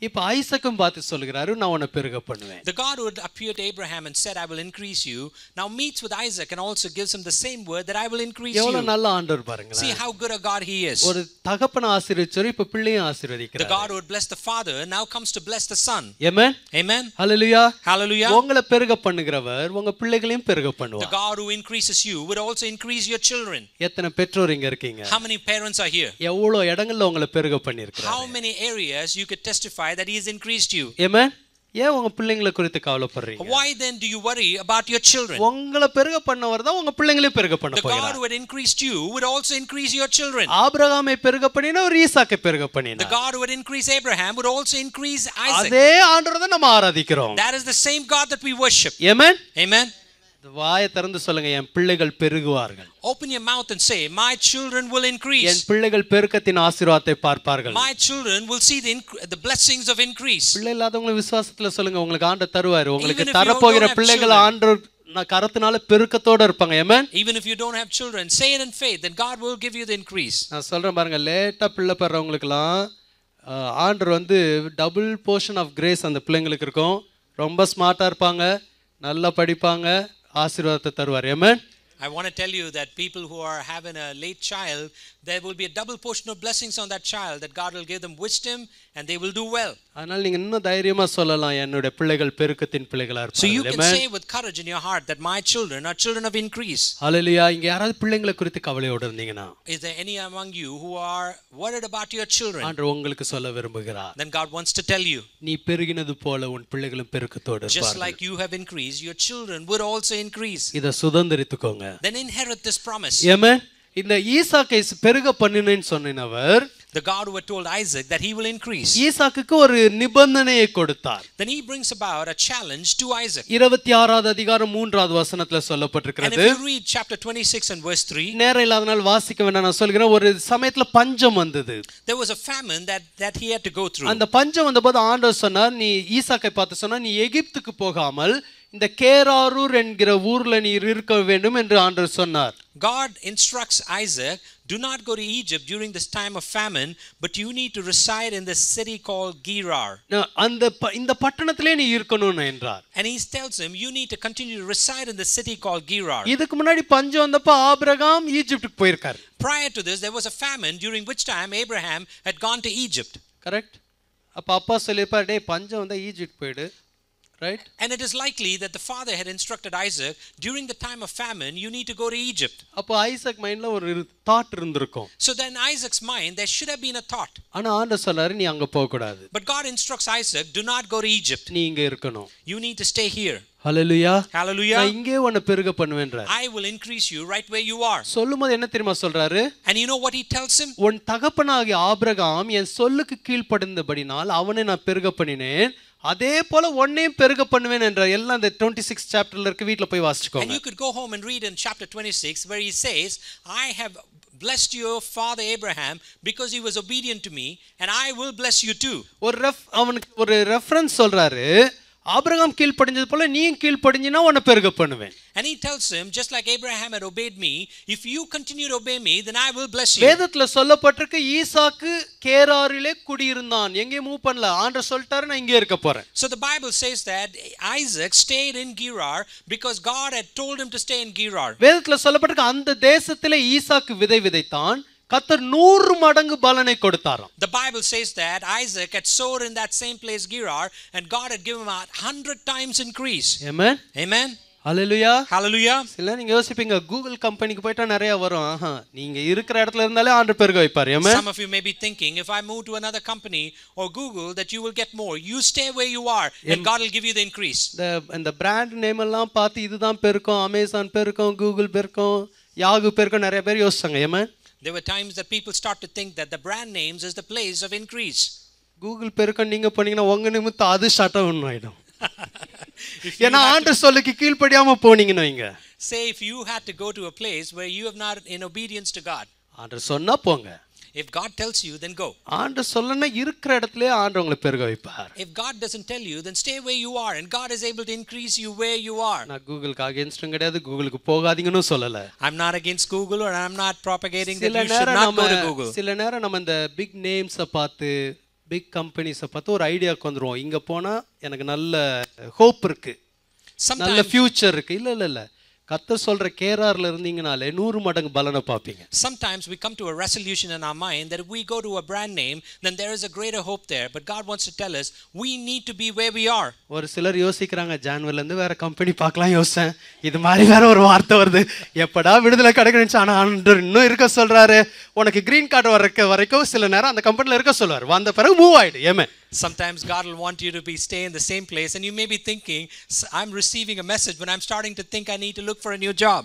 இப்ப ஐசக்கும் பார்த்து சொல்கிறாரு, நான் உன்னை பெருக பண்ணுவேன். The God who had appeared to Abraham and said, I will increase you, now meets with Isaac and also gives him the same word that I will increase you. எவ்வளவு நல்ல ஆண்டவர் பாருங்களேன். See how good a God he is. ஒரு தகப்பனை ஆசீர்வதிச்சாரு, இப்ப பிள்ளையும் ஆசீர்வதிக்கிறார். The God who had blessed the father now comes to bless the son. Amen. Amen. Hallelujah. Hallelujah. உங்களை பெருக பண்ணுகிறவர் உங்க பிள்ளைகளையும் பெருக பண்ணுவார். The God who increases you would also increase your children. எத்தனை பெற்றோர் இங்க இருக்கீங்க? How many parents are here? எவ்வளவு இடங்கள்ல உங்களை பெருக பண்ணிருக்கிறார்? How many areas you could testify that he has increased you? Amen. ஏன் உங்க பிள்ளைகளை குறித்து கவலைப்படுறீங்க? Why then do you worry about your children? உங்களை பெருக பண்ணவர் தான் உங்க பிள்ளைகளையும் பெருக பண்ண போகிறார். The God who had increased you would also increase your children. ஆபிரகாமை பெருக பண்ணினார், ஈசாக்கை பெருக பண்ணினார். The God who had increased Abraham would also increase Isaac. அதே ஆண்டவரை தான் நம்ம ஆராதிக்கிறோம். That is the same God that we worship. Amen. Amen. வாயை திறந்து சொல்லுங்க, என் பிள்ளைகள் பெருகுவார்கள். Open your mouth and say, my children will increase. என் பிள்ளைகள் பெருக்கத்தின் ஆசீர்வாதத்தை பார்ப்பார்கள். My children will see the blessings of increase. பிள்ளை இல்லாதவங்க விசுவாசத்துல சொல்லுங்க, உங்களுக்கு ஆண்டவர் தருவார். உங்களுக்கு தரப்போகிற பிள்ளைகள் ஆண்டவர் கரத்தினால பெருக்கத்தோட இருப்பாங்க. Amen. Even if you don't have children, say it in faith that God will give you the increase. நான் சொல்றேன் பாருங்க, லேட்டா பிள்ளை பெறவங்களுக்குலாம் ஆண்டவர் வந்து டபுள் போர்ஷன் ஆஃப் கிரேஸ் அந்த பிள்ளைங்களுக்கு இருக்கும். ரொம்ப ஸ்மார்ட்டா இருப்பாங்க, நல்லா படிப்பாங்க, ஆசீர்வாதத்தை தருவார். Amen. I want to tell you that people who are having a late child, there will be a double portion of blessings on that child, that God will give them wisdom and they will do well. அதனால நீங்க இன்னும் தைரியமா சொல்லலாம், என்னோட பிள்ளைகள் பெருக்கத்தின் பிள்ளைகளா இருப்பாங்க. So you can say with courage in your heart that my children are children of increase. Hallelujah. இங்க யாராவது பிள்ளைகளை குறித்து கவலையோட இருந்தீங்கன்னா, is there any among you who are worried about your children? ஆண்டவர் உங்களுக்கு சொல்ல விரும்புகிறார். Then God wants to tell you, நீ பெருகினது போல உன் பிள்ளைகளும் பெருக்கத்தோட இருப்பார்கள். Just like you have increased, your children would also increase. இத சுதந்தரித்துக்கோங்க. Then inherit this promise. Amen. இந்த ஈசாக்கை பெருக பண்ணினேன்னு சொன்னவர், the God who had told Isaac that he will increase, ஈசாக்குக்கு ஒரு நிபந்தனையை கொடுத்தார். Then he brings about a challenge to Isaac. 26வது அதிகாரம் 3வது வசனத்துல சொல்லப்பட்டிருக்கிறது. And if you read chapter 26 and verse 3, நேரம் இல்லாதனால வாசிக்க வேண்டாம், நான் சொல்கிறேன். ஒரு சமயத்துல பஞ்சம் வந்தது. There was a famine that he had to go through. அந்த பஞ்சம் வந்தபோது ஆண்டவர் சொன்னார், நீ ஈசாக்கை பார்த்து சொன்னார், நீ எகிப்துக்கு போகாமல் இந்த கேராரூர் என்கிற ஊர்ல நீ இருக்க வேண்டும் என்று ஆண்டவர் சொன்னார். God instructs Isaac, do not go to Egypt during this time of famine, but you need to reside in the city called Gerar. இந்த பட்டணத்திலே நீ இருக்கணும் என்றார். And he tells him, you need to continue to reside in the city called Gerar. இதுக்கு முன்னாடி பஞ்சம் வந்தப்ப Abraham ஈஜிப்டுக்கு போயிருக்கார். Prior to this there was a famine during which time Abraham had gone to Egypt. Correct? அப்பா சொல்லிருப்பார், டேய் பஞ்சம் வந்தா Egypt போய்டு. Right? And it is likely that the father had instructed Isaac, during the time of famine you need to go to Egypt. அப்ப Isaac மைண்ட்ல ஒரு thought இருந்திருக்கும். So then Isaac's mind there should have been a thought. ஆனா ஆண்டவர் சொல்றாரு, நீ அங்க போக கூடாது. But God instructs Isaac, do not go to Egypt. நீ இங்க இருக்கணும். You need to stay here. Hallelujah. Hallelujah. நான் இங்கே உன்னை பெருக பண்ணுவேன்றார். I will increase you right where you are. சொல்லும்போது என்ன தெரியுமா சொல்றாரு? And you know what he tells him? உன் தகப்பனாகிய ஆபிரகாம் என் சொல்லுக்கு கீழ்ப்படிந்தபடினால் அவனை நான் பெருக பண்ணினேன், அதே போல உன்னையும் பெருக பண்ணுவேன் என்ற எல்லாம் இந்த 26 சாப்டர்ல இருக்கு. வீட்ல போய் வாசிச்சுக்கோங்க. And you could go home and read in chapter 26 where he says, I have blessed your father Abraham because he was obedient to me and I will bless you too. அவனுக்கு ஒரு ரெஃபரன்ஸ் சொல்றாரு. Abraham கீழ்ப்படிஞ்சது போல நீயும் கீழ்ப்படிஞ்சினா உன்னை பெருக பண்ணுவேன். And he tells him, just like Abraham had obeyed me, if you continue to obey me, then I will bless you. வேதத்துல சொல்லப்பட்டிருக்கு ஈசாக்கு கேராரிலே குடியிருந்தான். எங்கே மூவ் பண்ணல. ஆண்டவர் சொல்லிட்டாரு நான் இங்கே இருக்க போறேன். So the Bible says that Isaac stayed in Gerar because God had told him to stay in Gerar. வேதத்துல சொல்லப்பட்டிருக்கு அந்த தேசத்திலே ஈசாக்கு விதை விதைத்தான். கர்த்தர் 100 மடங்கு பலனை கொடுத்தாராம். The Bible says that Isaac had sowed in that same place Gerar and God had given him 100 times increase. Amen. Amen. Hallelujah. Hallelujah. சில நீங்க யோசிப்பீங்க கூகுள் கம்பெனிக்கு போய்ட்டா நிறைய வரும். நீங்க இருக்கிற இடத்துல இருந்தாலே ஆண்டவர் பெருக வைப்பார். Amen. Some of you may be thinking, if I move to another company or Google, that you will get more. You stay where you are and God will give you the increase. இந்த brand name எல்லாம் பார்த்து இதுதான் பெருக்கும், Amazon பெருக்கும், Google பெருக்கும், யாகு பெருக்கும் நிறைய பேர் யோசிச்சாங்க. Amen. There were times that people start to think that the brand names is the place of increase. Google பெருக்கம் நீங்க பண்ணீங்கன்னா உங்க நிமித்தம் அது ஷட் டவுன் ஆயிடும். ஏன்னா ஆண்டவர் சொல்லுக்கு கீழ்ப்படியாம போனீங்கன்னு வைங்க. Say if you had to go to a place where you have not in obedience to God. ஆண்டவர் சொன்னா போங்க. If God tells you, then go. ஆண்டவர் சொல்லனா இருக்கிற இடத்திலே ஆண்டவர் உங்களை பெருக வைப்பார். If God doesn't tell you, then stay where you are and God is able to increase you where you are. நான் கூகுளுக்கு அகைன்ஸ்டும் கிடையாது, கூகுளுக்கு போகாதீங்கன்னு சொல்லல. I'm not against Google or I'm not propagating that you should not go to Google. சில நேரம் நம்ம இந்த big நேம்ஸை பார்த்து big கம்பெனிஸை பார்த்து ஒரு ஐடியாக்கு வந்துருவோம். இங்க போனா எனக்கு நல்ல ஹோப் இருக்கு, நல்ல ஃபியூச்சர் இருக்கு. இல்ல கர்த்தர் சொல்ற கேரார்ல இருந்தீங்கனாலே 100 மடங்கு பலனை பாப்பீங்க. Sometimes we come to a resolution in our mind that if we go to a brand name, then there is a greater hope there. But God wants to tell us we need to be where we are. ஒரு சிலர் யோசிக்கிறாங்க, ஜான்வரில இருந்து வேற company பார்க்கலாம் யோசிச்சேன், இது மாதிரி வேற ஒரு வார்த்தை வருது, எப்படா விடுதலை கிடைக்கணும்னு. ஆனா ஆண்டவர் இன்னும் இருக்க சொல்றாரு. உனக்கு கிரீன் கார்டு வரைக்கும் சில நேரம் அந்த கம்பெனில இருக்க சொல்வார். வந்த பிறகு மூவ் ஆயிடு. ஏமே Sometimes God will want you to stay in the same place and you may be thinking, I'm receiving a message but I'm starting to think I need to look for a new job.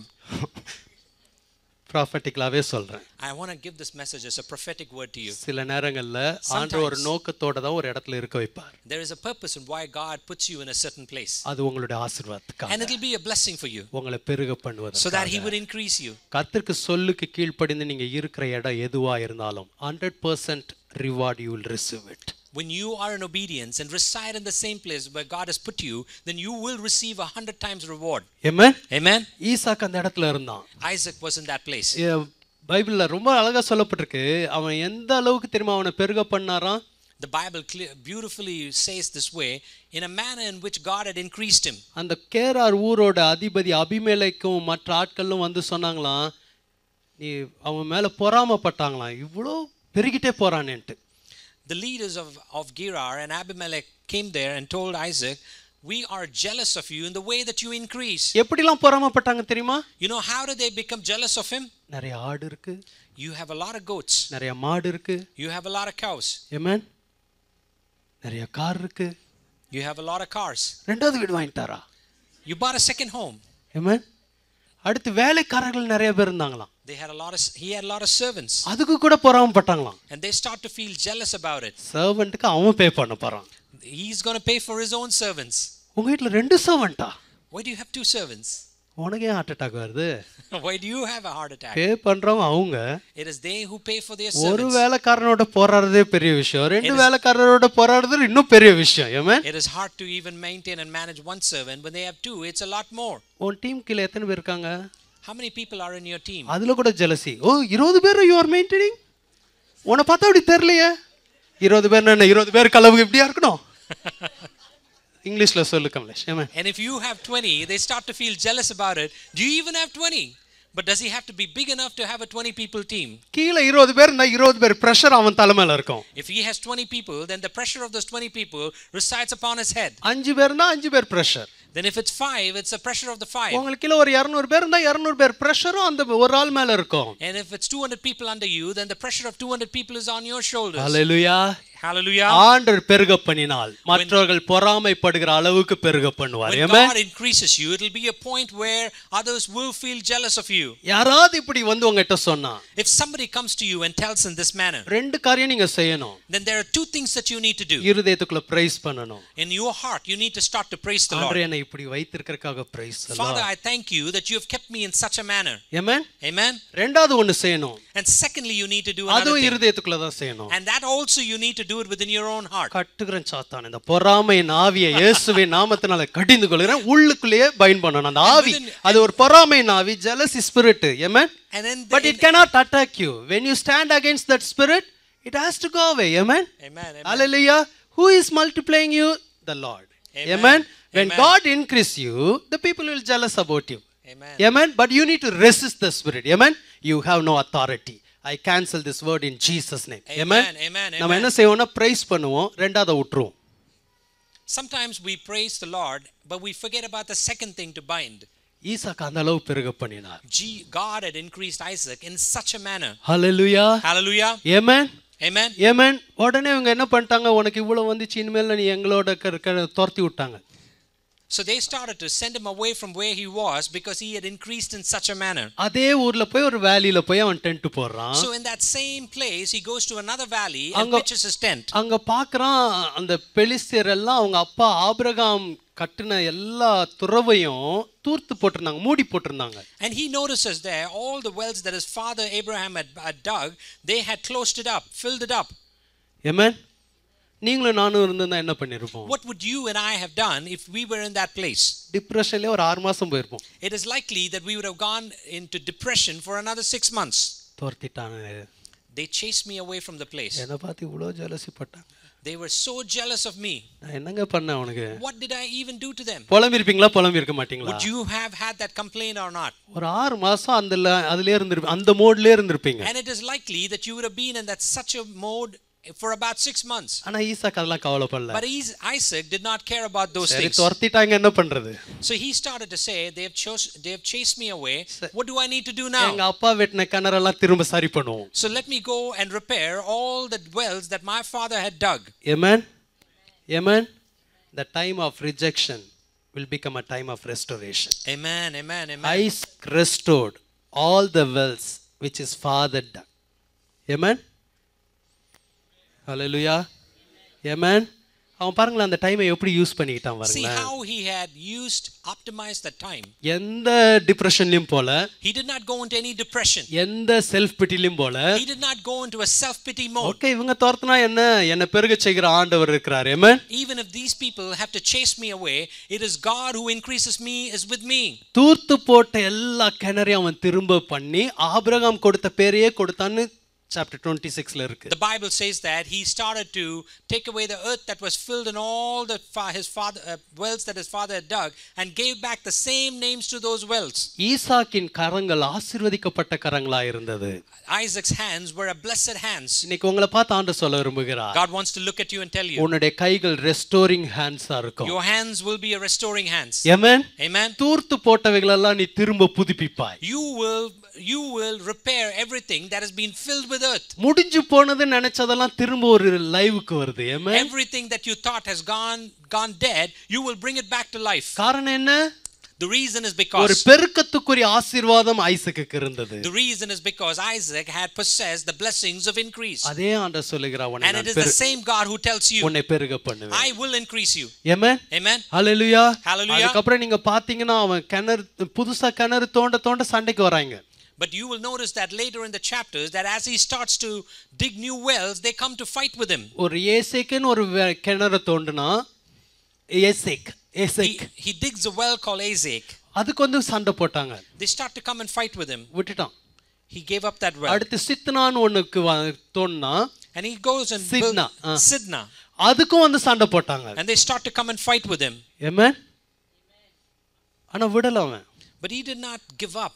ப்ராஃபெட்டிக்கலாவே சொல்றேன். I want to give this message as a prophetic word to you. சில நேரங்கள்ல ஆண்டவர் ஒரு நோக்கத்தோட தான் ஒரு இடத்துல இருக்க வைப்பார். There is a purpose in why God puts you in a certain place. அது உங்களுடைய ஆசீர்வாதத்துக்காக. And it will be a blessing for you. உங்களை பெருக பண்ணுவதற்காக. So that he would increase you. கர்த்தருக்கு சொல்லுக்கு கீழ்ப்படிந்து நீங்க இருக்கிற இடம் எதுவா இருந்தாலும் 100% reward you will receive it. When you are in obedience and reside in the same place where God has put you, then you will receive 100 times reward. Amen. Amen. ஈசாக்கு அந்த இடத்துல இருந்தான். Isaac was in that place. பைபிள்ல ரொம்ப அழகா சொல்லப்பட்டிருக்கு. அவன் எந்த அளவுக்கு தெரியுமா அவனை பெருக பண்ணாராம்? The Bible beautifully says this way, in a manner in which God had increased him. அந்த கேரார் ஊரோட அதிபதி அபிமெலேக்கும் மற்ற ஆட்களும் வந்து சொன்னாங்களாம், நீ அவன் மேல பொறாமைப்பட்டாங்களாம், இவ்வளோ பெருகிட்டே போறானேன்ட்டு. The leaders of Gerar and Abimelech came there and told Isaac, we are jealous of you in the way that you increase. எப்படிலாம் பொறாமைப்பட்டாங்க தெரியுமா? You know how did they become jealous of him? நிறைய ஆடு இருக்கு, you have a lot of goats, நிறைய மாடு இருக்கு, you have a lot of cows, amen, நிறைய car இருக்கு, you have a lot of cars, ரெண்டாவது வீடு வாங்கிட்டாரா, you bought a second home, amen. அடுத்து வேலைக்காரர்கள் நிறைய பேர் இருந்தாங்களாம். he had a lot of servants. அதுக்கு கூட பொறாமைப்பட்டாங்களாம். And they start to feel jealous about it. சர்வன்ட்க்கு அவன் பே பண்ண போறான். He's going to pay for his own servants. உங்க வீட்ல ரெண்டு சர்வன்ட்டா? Why do you have two servants? உனக்கு ஏன் ஹார்ட் அட்டாக் வருது? Why do you have a heart attack? பே பண்றவங்க அவங்க. It is they who pay for their servants. ஒரு வேலைக்காரனோட போராடுறதே பெரிய விஷயம், ரெண்டு வேலைக்காரரோட போராடுறது இன்னும் பெரிய விஷயம். ஆமென். It is hard to even maintain and manage one servant. When they have two, it's a lot more. உன் டீம் கீழ எத்தனை பேர் இருக்காங்க? How many people are in your team? அதுல கூட ஜெலசி. ஓ 20 பேர் you are maintaining. உன்னை பார்த்தா அப்படி தெரியலையே. 20 பேர் என்ன 20 பேர் கலவு இப்படியா இருக்கணும்? இங்கிலீஷ்ல சொல்லு கமலேஷ். ஆமென். And if you have 20, they start to feel jealous about it. Do you even have 20? But does he have to be big enough to have a 20 people team? கீழ 20 பேர் இருந்தா 20 பேர் பிரஷர் அவன் தலைமையில இருக்கும். If he has 20 people, then the pressure of those 20 people resides upon his head. 5 பேர்னா 5 பேர் pressure. Then if it's 5, it's the pressure of the 5. உங்களுக்கு கீழ ஒரு 200 பேர் இருந்தா 200 பேர் பிரஷரும் அந்த ஒரு ஆள் மேல இருக்கும். And if it's 200 people under you, then the pressure of 200 people is on your shoulders. Hallelujah. Hallelujah. ஆண்டவர் பெருக பண்ணினால் மற்றவர்கள் பொறாமைப்படுகிற அளவுக்கு பெருக பண்ணுவார். When God increases you, it will be a point where others will feel jealous of you. யாராவது இப்படி வந்து உங்ககிட்ட சொன்னா, if somebody comes to you and tells in this manner, ரெண்டு காரியம் நீங்க செய்யணும். then there are two things that you need to do. இருதயத்துக்குள்ள பிரைஸ் பண்ணணும். In your heart you need to start to praise the Lord. ஆண்டவரே என்னை இப்படி வைத்திருக்கிறதுக்காக price Father, I thank you that you have kept me in such a manner. Amen. Amen. ரெண்டாவது ஒன்னு செய்யணும். And secondly, you need to do another அதுவும் thing. இருதயத்துக்குள்ள தான் செய்யணும். And that also you need to do it within your own heart. கட்டுகிறேன் சாத்தான், இந்த பொறாமையின் ஆவியை இயேசுவின் நாமத்தினால கடிந்து கொள்கிறேன். உள்ளுக்குள்ளேயே பைண்ட் பண்ணணும் அந்த ஆவி. அது ஒரு பொறாமையின் ஆவி, jealousy spirit. Amen. And then But it cannot attack you. When you stand against that spirit, it has to go away. Amen. Amen. Hallelujah. Who is multiplying you? The Lord. Amen. Amen. When Amen. God increase you, the people will jealous about you. Amen. Amen. But you need to resist the spirit. Amen. You have no authority. I cancel this word in Jesus name. Amen. Amen. நம்ம என்ன செய்வோம்னா praise பண்ணுவோம், ரெண்டாவது விட்டுருவோம். Sometimes we praise the Lord, but we forget about the second thing to bind. ஈசாக்கு அந்த அளவு பெருக பண்ணினார். God had increased Isaac in such a manner. Hallelujah. Hallelujah. Amen. Amen. Amen. உடனே இவங்க என்ன பண்ணிட்டாங்க, உனக்கு இவ்வளவு வந்துச்சு, இனிமேல் நீ எங்களோட துரத்தி விட்டாங்க. So they started to send him away from where he was because he had increased in such a manner. அதே ஊர்ல போய் ஒரு வேலியில போய் அவன் டென்ட் போடுறான். So in that same place he goes to another valley and pitches his tent. அங்க பார்க்கறான் அந்த பெலிஸ்தியர் எல்லாம் அவங்க அப்பா ஆபிரகாம் கட்டின எல்லா துறவையும் தூர்த்து போட்டிருந்தாங்க, மூடி போட்டிருந்தாங்க. And he notices there all the wells that his father Abraham had dug, they had closed it up, filled it up. Amen. நீங்களும் நானும் இருந்தா என்ன பண்ணிருப்போம்? What would you and I have done if we were in that place? டிப்ரஷன்ல ஒரு 6 மாசம் போயிருப்போம். It is likely that we would have gone into depression for another 6 months. துரத்திட்டாங்க. They chased me away from the place. என்ன பார்த்து இவ்வளவு jealousy பட்டாங்க. They were so jealous of me. நான் என்னங்க பண்ணேன் உனக்கு? What did I even do to them? புலம்பிருப்பீங்களா, புலம்பி இருக்க மாட்டீங்களா? Would you have had that complaint or not? ஒரு 6 மாசம் அதிலே இருந்திருப்பீங்க, அந்த மோட்லயே இருந்திருப்பீங்க. And it is likely that you would have been in that such a mode for about 6 months. ஆனா ஈசாக்கு அதெல்லாம் கவலைப்படல. But Isaac did not care about those சரி things. துரத்திட்டாங்க, என்ன பண்றது? So he started to say, they have chased me away. What do I need to do now? எங்க அப்பா வெட்டின கிணறெல்லாம் திரும்ப சரி பண்ணுவோம். So let me go and repair all the wells that my father had dug. Amen. Amen. The time of rejection will become a time of restoration. Amen. Amen. Amen. Isaac restored all the wells which his father dug. Amen. Hallelujah. Amen. அவன் பாருங்களேன் அந்த டைமை எப்படி use பண்ணிக்கிட்டான் See பாருங்களேன். how he had optimized the time. எந்த டிப்ரஷன்லயும் போல, He did not go into any depression. எந்த self பிட்டிலயும் போல. He did not go into a self-pity mode. Okay, இவங்க துரத்துனா என்ன பெருக செய்கிற ஆண்டவர் இருக்கிறார். Amen. Even if these people have to chase me away, it is God who increases me, is with me. தூர்த்து போட்ட எல்லா கிணறையும் அவன் திரும்ப பண்ணி ஆபிரகாம் கொடுத்த பேரையே கொடுத்தான்னு chapter 26ல இருக்கு. The Bible says that he started to take away the earth that was filled in all the his father wells that his father had dug and gave back the same names to those wells. ஈசாக்கின் கரங்கள் ஆசீர்வதிக்கப்பட்ட கரங்களா இருந்தது. Isaac's hands were a blessed hands. இன்னைக்கு உங்களை பார்த்து ஆண்டவர் சொல்ல விரும்புகிறார். God wants to look at you and tell you. உன்னுடைய கைகள் restoring hands ஆ இருக்கும். Your hands will be a restoring hands. Amen. Amen. தூர்த்து போட்டவைகள் எல்லாம் நீ திரும்ப புதுப்பிப்பாய். You will repair everything that has been filled with earth. முடிஞ்சு போனது நினைச்சதெல்லாம் திரும்ப ஒரு லைவுக்கு வருது. Amen. Everything that you thought has gone dead, you will bring it back to life. காரணம் என்ன? The reason is ஒரு because பெருக்கத்துக்குரிய ஆசீர்வாதம் ஐசக்குக்கு இருந்தது. the reason is because Isaac had possessed the blessings of increase. அதே ஆண்டவர் சொல்லுகிறார், உன்னை And it நான் is the same God who tells you, உன்னை பெருக பண்ணுவேன். I will increase you. Amen. Amen. Hallelujah. Hallelujah. அதுக்கு அப்புறம் நீங்க பாத்தீங்கன்னா அவன் புதுசா கிணறு தோண்ட சண்டைக்கு வராங்க. But you will notice that later in the chapters that as he starts to dig new wells, they come to fight with him. ஒரு ஏசேக்குன்னு ஒரு கிணறு தோண்டுனா Isaac He digs a well called Isaac. அதுக்கு வந்து சண்டை போட்டாங்க. They start to come and fight with him. விட்டுட்டான். He gave up that well. அடுத்து சித்னான்னு ஒண்ணுக்கு தோண்டுனா And he goes and builds Sidna. அதுக்கும் வந்து சண்டை போட்டாங்க. And they start to come and fight with him. Amen. ஆனா விடல அவன். But he did not give up.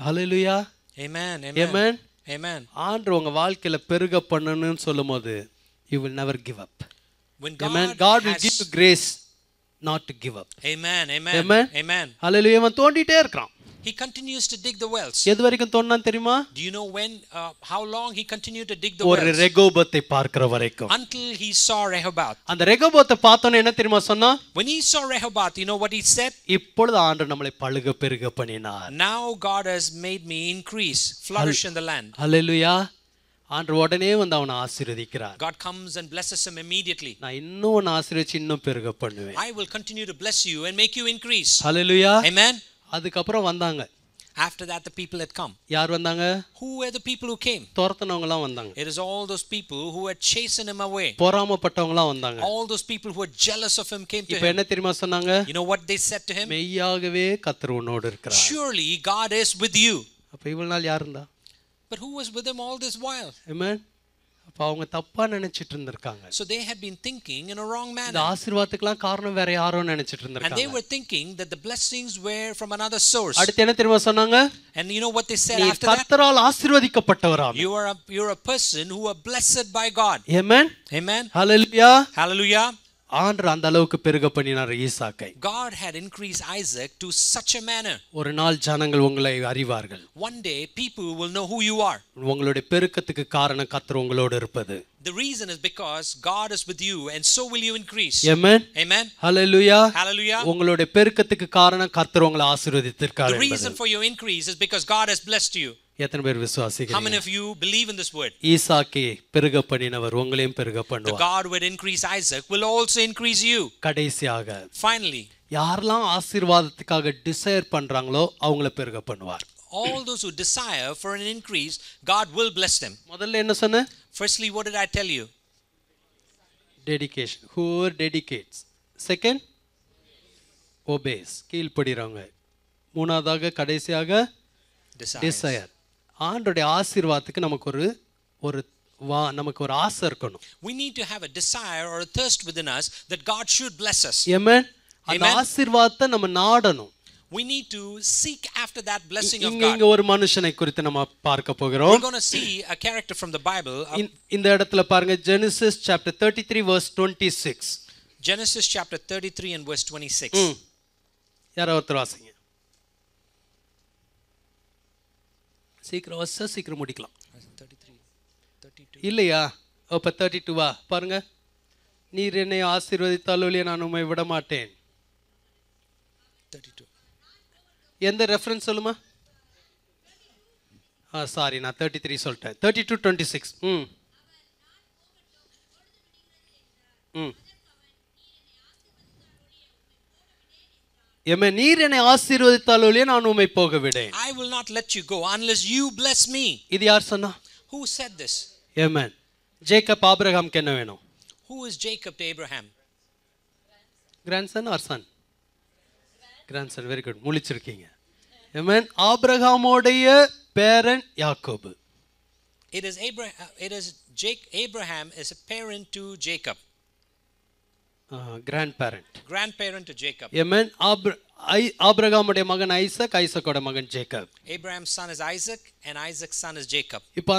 Hallelujah. Amen. Amen. Amen. ஆண்டவர் உங்க வாழ்க்கையில பெருக பண்ணணும்னு சொல்லும்போது you will never give up. When God will give you grace not to give up. Amen. Amen. Amen. Amen. Hallelujah. அவன் தோண்டிட்டே இருக்கான். He continues to dig the wells. எது வரைக்கும் தோண்டான் தெரியுமா? Do you know how long he continued to dig the ஒரு wells? ரெகோபத்தை பார்க்கிற வரைக்கும். Until he saw Rehoboth. அந்த ரெகோபத்தை பார்த்தோன்னே என்ன தெரியுமா சொன்னா? When he saw Rehoboth, you know what he said? இப்பொழுது ஆண்டவர் நம்மளை பழுக பெருக பண்ணினார். Now God has made me increase, flourish in the land. Hallelujah. ஆண்டவர் உடனே வந்து அவனை ஆசீர்வதிக்கிறார். God comes and blesses him immediately. நான் இன்னும் உன்னை ஆசீர்வதிச்சு இன்னும் பெருக பண்ணுவேன். I will continue to bless you and make you increase. Hallelujah. Amen. அதுக்கப்புறம் வந்தாங்க. After that the people had come. யார் வந்தாங்க? Who were the people who came? துரத்துனவங்கலாம் வந்தாங்க. It is all those people who had chastened him away. பொறாமப்பட்டவங்கலாம் வந்தாங்க. All those people who were jealous of him came to இப்போ him. என்ன தெரியுமா சொன்னாங்க? You know what they said to him? மெய்யாகவே கர்த்தர் உன்னோடு இருக்கிறார். Surely God is with you. அப்ப இவ்வளவு நாள் யார் இருந்தா? But who was with him all this while? Amen. அப்ப அவங்க தப்பா நினைச்சிட்டு இருந்திருக்காங்க. So they had been thinking in a wrong இந்த manner. ஆசீர்வாதத்துக்குலாம் காரணம் வேற யாரோ நினைச்சிட்டு And they இருந்திருக்காங்க. were thinking that the blessings were from another source. அடுத்து என்ன தெரியுமா சொன்னாங்க? And you know what they said நீ after that? கர்த்தரால் ஆசீர்வதிக்கப்பட்டவராம். You're a person who are blessed by God. Amen. Amen. Hallelujah. Hallelujah. ஆண்டவர் அந்த அளவுக்கு பெருக பண்ணினார் ஈசாக்கை. God had increased Isaac to such a manner. ஒரு நாள் ஜனங்கள் உங்களை அறிவார்கள். One day people will know who you are. உங்களுடைய பெருக்கத்துக்கு காரணம் கர்த்தர் உங்களோடு இருப்பது. The reason is because God is with you and so will you increase. Amen. Amen. Hallelujah. Hallelujah. உங்களுடைய பெருக்கத்துக்கு காரணம் கர்த்தர் உங்களை ஆசீர்வதித்திருக்கார். The reason for your increase is because God has blessed you. எத்தனை பேர் How விசுவாசிக்கிறீங்க? many of you believe in this word? ஈசாக்கை பெருக பண்ணினவர் உங்களையும் பெருக The பண்ணுவார். God who had increased Isaac will also increase you. கடைசியாக Finally, யாரெல்லாம் ஆசீர்வாதத்துக்காக டிசைர் பண்றாங்களோ அவங்கள பெருக பண்ணுவார். all those who desire for an increase, God will bless them. முதல்ல என்ன சொன்ன? Firstly, what did I tell you? Dedication. Whoever dedicates. Second, obeys. கீழ்ப்படிறவங்க. மூணாவதாக கடைசியாக desire. ஆண்டவருடைய ஆசீர்வாதத்துக்கு நமக்கு ஒரு ஆசை இருக்கணும். We need to have a desire or a thirst within us that God should bless us. Amen. அந்த ஆசீர்வாதத்தை நம்ம நாடணும். We need to seek after that blessing of God. இங்க ஒரு மனுஷனை குறித்து நம்ம பார்க்க போகிறோம். We're going to see a character from the Bible. இந்த இடத்துல பாருங்க Genesis chapter 33 verse 26. Genesis chapter 33 and verse 26. யாரோ ஒருத்தர் வாசிங்க. சீக்கிரம் முடிக்கலாம். 32. இல்லையா? அப்ப 32 பாருங்க. நீர் என்னை ஆசீர்வதித்தால் ஒழிய நான் உம்மை விட மாட்டேன். 32. எந்த ரெஃபரன்ஸ் சொல்லுமா? சாரி நான் 33 சொல்லிட்டேன். 32:26. நீர் என்னை ஆசீர்வதித்தால் ஒழிய நான் உம்மை போக விடேன். I will not let you go unless you bless me. இது யார் சொன்னா? Who said this? Amen. Jacob ஆபிரகாமுக்கு என்ன வேணும்? Who is Jacob to Abraham? Grandson or son? Grandson. Very good. முழிச்சிருக்கீங்க. ஆமென். ஆபிரகாமோடைய பேரன் யாக்கோபு. Abraham is a parent to Jacob. Grandparent to Jacob. Amen. ஆபிரகாமுடைய மகன் ஐசக், ஐசக்கோட மகன் Jacob. Abraham's son is Isaac and Isaac's son is Jacob. இப்போ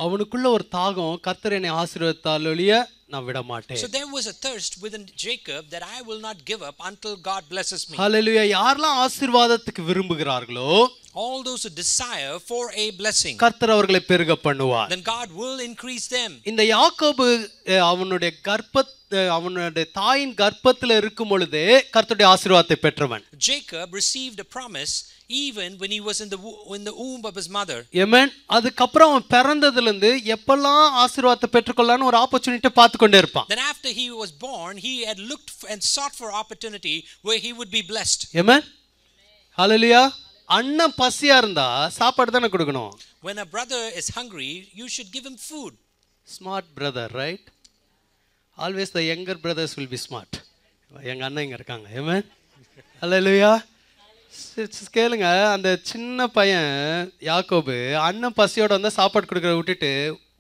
அவனுக்குள்ள ஒரு தாகம், கர்த்தர் என்னை ஆசீர்வதித்தால் ஒழிய நான் விட மாட்டேன். So there was a thirst within Jacob that I will not give up until God blesses me. Hallelujah. யாரெல்லாம் ஆசீர்வாதத்துக்கு விரும்புகிறார்களோ, all those who desire for a blessing, கர்த்தர் அவர்களை பெருக பண்ணுவார். Then God will increase them. இந்த யாக்கோபு அவனுடைய தாயின் கர்ப்பத்தில் இருக்கும் பொழுதே கர்த்தருடைய ஆசீர்வாதத்தை பெற்றவன். Jacob received a promise even when he was in the womb of his mother. Amen. அதுக்கப்புறம் அவன் பிறந்ததுல இருந்து எப்பெல்லாம் ஆசீர்வாதத்தை பெற்றுக்கொள்ளலாம்னு ஒரு ஆப்பர்ச்சுனிட்டி பார்த்து கொண்டே இருப்பான். Then after he was born, he had looked and sought for opportunity where he would be blessed. Amen. Hallelujah. அண்ணன் பசியா இருந்தா சாப்பாடு தானே கொடுக்கணும். When a brother is hungry, you should give him food. Smart brother, right? Always the younger brothers will be smart. எங்க அண்ணன் இங்க இருக்காங்க. Amen. Hallelujah. கேளுங்க, அந்த சின்ன பையன் யாக்கோபு அண்ணன் பசியோட வந்து சாப்பாடு கொடுக்கறத விட்டுட்டு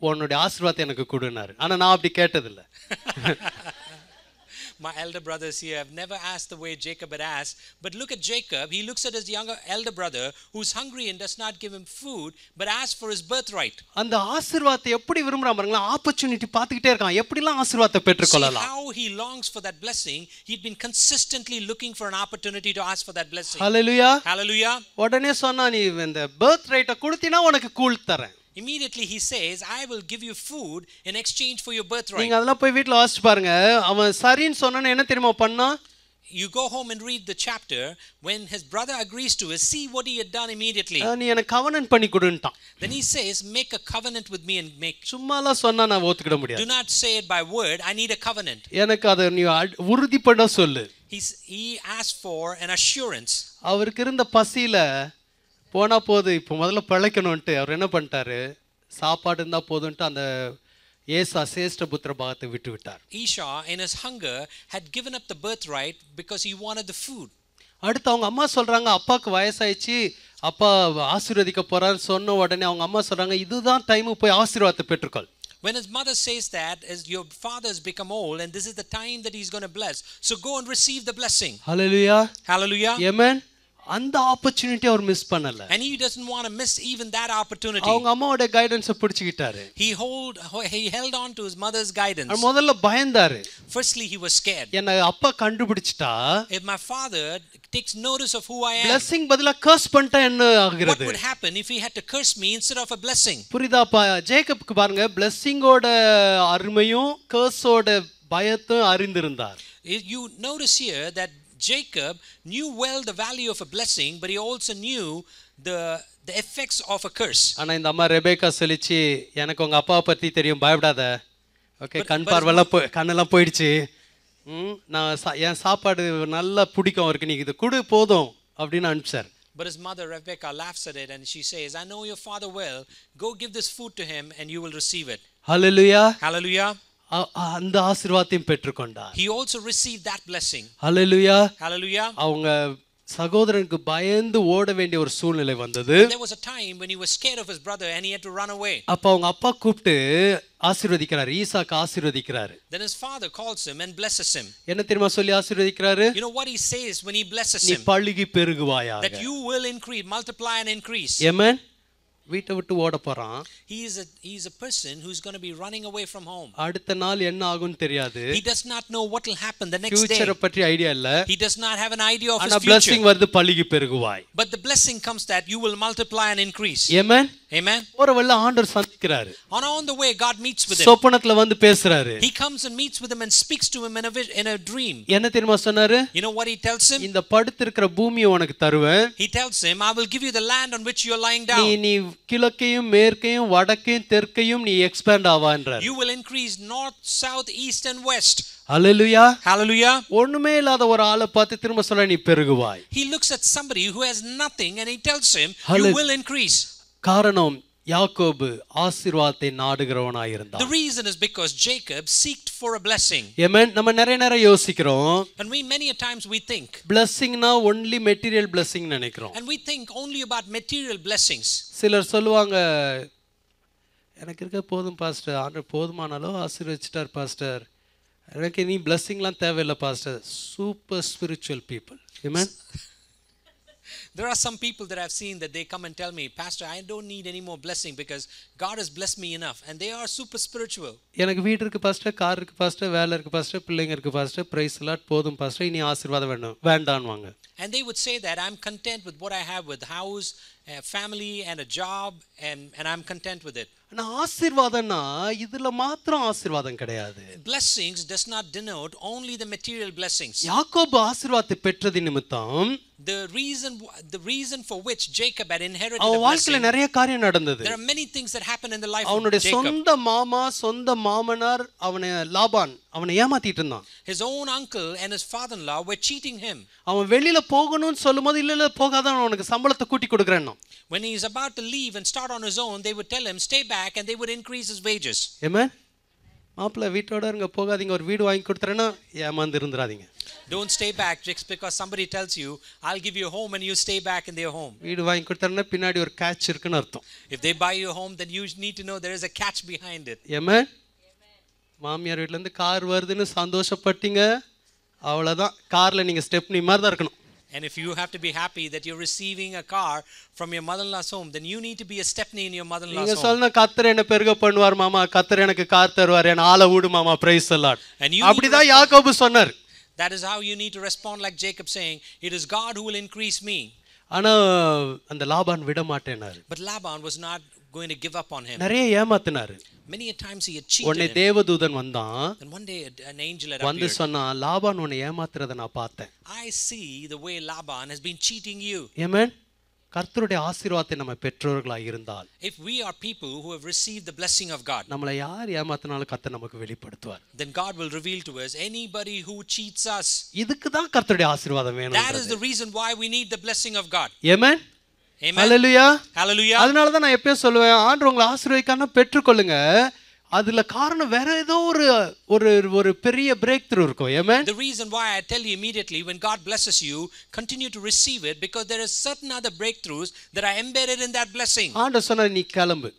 உன்னுடைய ஆசீர்வாதத்தை எனக்கு கொடுனாரு. ஆனா நான் அப்படி கேட்டதில்லை. My elder brothers here have never asked the way Jacob had asked, but look at Jacob. He looks at his elder brother who's hungry and does not give him food, but asks for his birthright. அந்த ஆசீர்வாதத்தை எப்படி விரும்பறான் பாருங்க. Opportunity பார்த்துக்கிட்டே இருக்கான். எப்படிலாம் ஆசீர்வாதத்தை பெற்றுக்கொள்ளலாம். How he longs for that blessing. He'd been consistently looking for an opportunity to ask for that blessing. Hallelujah. Hallelujah. உடனே சொன்னா நீ இந்த birthright கொடுத்தினா உனக்கு கூழ் தரேன். Immediately he says, I will give you food in exchange for your birthright. நீங்க அதெல்லாம் போய் வீட்ல வாசிச்சு பாருங்க. அவன் சரின்னு சொன்னானே என்ன தெரியுமா பண்ணா? you go home and read the chapter, when his brother agrees to it, see what he had done immediately. நீ எனக்கு கவனன்ட் பண்ணி கொடுன்ட்டான். Then he says, make a covenant with me and make. சும்மாலாம் சொன்னா நான் ஒத்துக்கிட முடியாது. Do not say it by word. I need a covenant. எனக்கு அதை நீ உறுதிப்பட சொல்லு. He asked for an assurance. அவருக்கு இருந்த பசியில போனா போது இப்போ முதல்ல பழைக்கணும்ட்டு அவர் என்ன பண்ணிட்டாரு, சாப்பாடு இருந்தா போதும்ட்டு அந்த ஏசா சேஷ்ட புத்திர பாகத்தை விட்டு விட்டார். Esau in his hunger had given up the birthright because he wanted the food. அடுத்து அவங்க அம்மா சொல்றாங்க, அப்பாவுக்கு வயசாயிடுச்சு, அப்பா ஆசீர்வதிக்க போறான்னு சொன்ன உடனே அவங்க அம்மா சொல்றாங்க, இதுதான் டைம், போய் ஆசீர்வாதத்தை பெற்றுக்கொள். When his mother says that, as your father has become old and this is the time that he's going to bless, so go and receive the blessing. Hallelujah. Hallelujah. Amen. அந்த opportunity அவர் miss பண்ணல. And he doesn't want to miss even that opportunity. அவங்க அம்மாவோட கைடன்ஸை பிடிச்சிக்கிட்டாரு. He held on to his mother's guidance. முதல்ல பயந்தாரு. Firstly he was scared. என்ன அப்பா கண்டுபிடிச்சிட்டா, if my father takes notice of who I am, blessing பதிலா curse பண்ணிட்டா என்ன ஆகிறது? what would happen if he had to curse me instead of a blessing? புரியுதாப்பா? ஜேக்கப்க்கு பாருங்க, blessingோட அருமையும் curseோட பயத்தையும் அறிந்திருந்தார். You notice here that Jacob knew well the value of a blessing, but he also knew the effects of a curse. ஆனா இந்த அம்மா Rebecca சொல்லிச்சு, எனக்கு உங்க அப்பாவை பத்தி தெரியும், பயப்படாத. ஓகே, கண் பார்வைலாம் கண்ணெல்லாம் போயிடுச்சு, நான் என் சாப்பாடு நல்லா பிடிக்கும் அவருக்கு, நீ இது கொடு போதும் அப்படின்னு அனுப்பிச்சார். But his mother Rebecca laughs at it and she says, I know your father well, go give this food to him and you will receive it. Hallelujah. Hallelujah. அந்த ஆசீர்வாதத்தையும் பெற்றுக்கொண்டார். He also received that blessing. Hallelujah. Hallelujah. அவங்க சகோதரனுக்கு பயந்து ஓட வேண்டிய ஒரு சூழ்நிலை வந்தது. There was a time when he was scared of his brother and he had to run away. அப்ப அவங்க அப்பா கூப்பிட்டு ஆசீர்வதிக்கிறார், ஈசாக்கு ஆசீர்வதிக்கிறார். Then his father calls him and blesses him. என்ன தெரியுமா சொல்லி ஆசீர்வதிக்கிறாரு? You know what he says when he blesses நீ him? பலுகி பெருகுவாயாக. That you will increase, multiply and increase. Amen. வீட்டை விட்டு ஓட போறான். He is a person who's going to be running away from home. அடுத்த நாள் என்ன ஆகும்னு தெரியாது. He does not know what will happen the next day. ஃபியூச்சரை பற்றி ஐடியா இல்ல. He does not have an idea of his ஆனா future. blessing வருது, பலுகி பெருகுவாய். But the blessing comes that you will multiply and increase. Amen. Amen. ஒரு வல்ல ஆண்டவர் சந்திக்கிறாரு. On the way God meets with him. சொப்பனத்துல வந்து பேசுறாரு. He comes and meets with him and speaks to him in a dream. என்ன தெரியுமா சொன்னாரு? You know what he tells him? இந்த படுத்திருக்கிற பூமியை உனக்கு தருவேன். He tells him, I will give you the land on which you are lying down. நீ கிழக்கையும் மேற்கையும் வடக்கையும் தெற்கையும் நீ expand ஆவான்றார். You will increase north, south, east and west. Hallelujah. Hallelujah. ஒண்ணுமே இல்லாத ஒரு ஆளை பார்த்து திரும்ப சொல்ல நீ பெருகுவாய். He looks at somebody who has nothing and he tells him, you will increase. காரணம் யாக்கோபு ஆசீர்வாதத்தை நாடுகிறவனாய் இருந்தான். The reason is because Jacob seeked for a blessing. Amen. நம்ம நிறைய யோசிக்கிறோம். And many a times we think blessingனா only material blessing நினைக்கிறோம். And we think only about material blessings. சிலர் சொல்லுவாங்க, எனக்கு இருக்க போதும் பாஸ்டர், ஆண்டவர் போதுமானாலும் ஆசீர்வதிச்சிட்டார் பாஸ்டர், எனக்கு நீ blessingலாம் தேவையில்லை pastor. Super spiritual people. Amen. There are some people that I've seen that they come and tell me, Pastor, I don't need any more blessing because God has blessed me enough, and they are super spiritual. எனக்கு வீடு இருக்கு pastor, car இருக்கு pastor, வேலை இருக்கு pastor, பிள்ளைங்க இருக்கு pastor, price lot போதும் pastor, இனி ஆசீர்வாதம் வேண்டாம்வாங்க. And they would say that I'm content with what I have, with house, a family and a job, and I'm content with it. ஆனா ஆசீர்வாதம்னா இதுல மாத்திரம் ஆசீர்வாதம் கிடையாது. Blessings does not denote only the material blessings. யாக்கோபு ஆசீர்வாதத்தை பெற்றது நிமித்தம் the reason for which Jacob had inherited அவன் the வாழ்க்கையில blessing, நிறைய காரியம் நடந்தது. there are many things that happen in the life of அவனுடைய Jacob. சொந்த மாமா சொந்த மாமனார் லாபான் அவனை ஏமாத்திட்டு இருந்தான். His own uncle and his father-in-law were cheating him. அவன் வெளியில போகணும்னு சொல்லும்போது இல்ல போகாத, அவனுக்கு சம்பளத்தை கூட்டி கொடுக்கறேன்னா. When he is about to leave and start on his own, they would tell him stay back and they would increase his wages. Amen. மாப்பிள்ளை வீட்டோட இருங்க, போகாதீங்க, ஒரு வீடு வாங்கி கொடுத்துறேன்னா ஏமாந்து இருந்துராதீங்க. Don't stay back just because somebody tells you I'll give you a home and you stay back in their home. வீடு வாங்கி கொடுத்தறனா பின்னாடி ஒரு catch இருக்குன்னு அர்த்தம். If they buy you a home, then you need to know there is a catch behind it. Amen. மாமியார் வீட்ல இருந்து car வருதுன்னு சந்தோஷப்பட்டீங்க, அவ்வளவுதான். கார்ல நீங்க ஸ்டெப்னி மாதிரி தான் இருக்கணும். And if you have to be happy that you're receiving a car from your mother-in-law's home, then you need to be a stepney in your mother-in-law's home. நீங்க சொல்லுங்க, கர்த்தர் என்ன பெருக பண்ணுவார் மாமா, கர்த்தர் எனக்கு கார் தருவார், என்ன ஆள விடு மாமா, பிரைஸ் தி லார்ட். அப்படிதான் யாக்கோபு சொன்னார். That is how you need to respond like Jacob, saying, it is God who will increase me. ஆனா அந்த லாபான் விட மாட்டேனாரு. But Laban was not going to give up on him. நிறைய ஏமாத்தினாரு. Many a times he had cheated உடனே him. தேவதூதன் வந்தான். And one day an angel had வந்து appeared. சொன்னான், லாபான் உன்னை ஏமாத்துறதை நான் பார்த்தேன். I see the way Laban has been cheating you. ஆமென். கர்த்தருடைய ஆசீர்வாதத்தை நம்ம பெற்றோர்களாய் இருந்தால், If we are people who have received the blessing of God, நம்மளை யார் ஏமாத்தினாலும் கர்த்தர் நமக்கு வெளிப்படுத்துவார். then God will reveal to us anybody who cheats us. இதுக்கு தான் கர்த்தருடைய ஆசீர்வாதம் வேணும். That is the reason why we need the blessing of God. Amen. Amen. Hallelujah. Hallelujah. அதனால தான் நான் எப்பவும் சொல்லுவேன், ஆண்டவர் உங்களை ஆசீர்வதிக்காம பெற்றுக்கொள்ளுங்க. அதுல காரணம் வேற ஏதோ ஒரு பெரிய பிரேக் த்ரூ இருக்கும். ஆமென். The reason why I tell you immediately, when God blesses you, continue to receive it, because there are certain other breakthroughs that are embedded in that blessing. ஆண்டவர் சொன்னார், நீ கிளம்பு.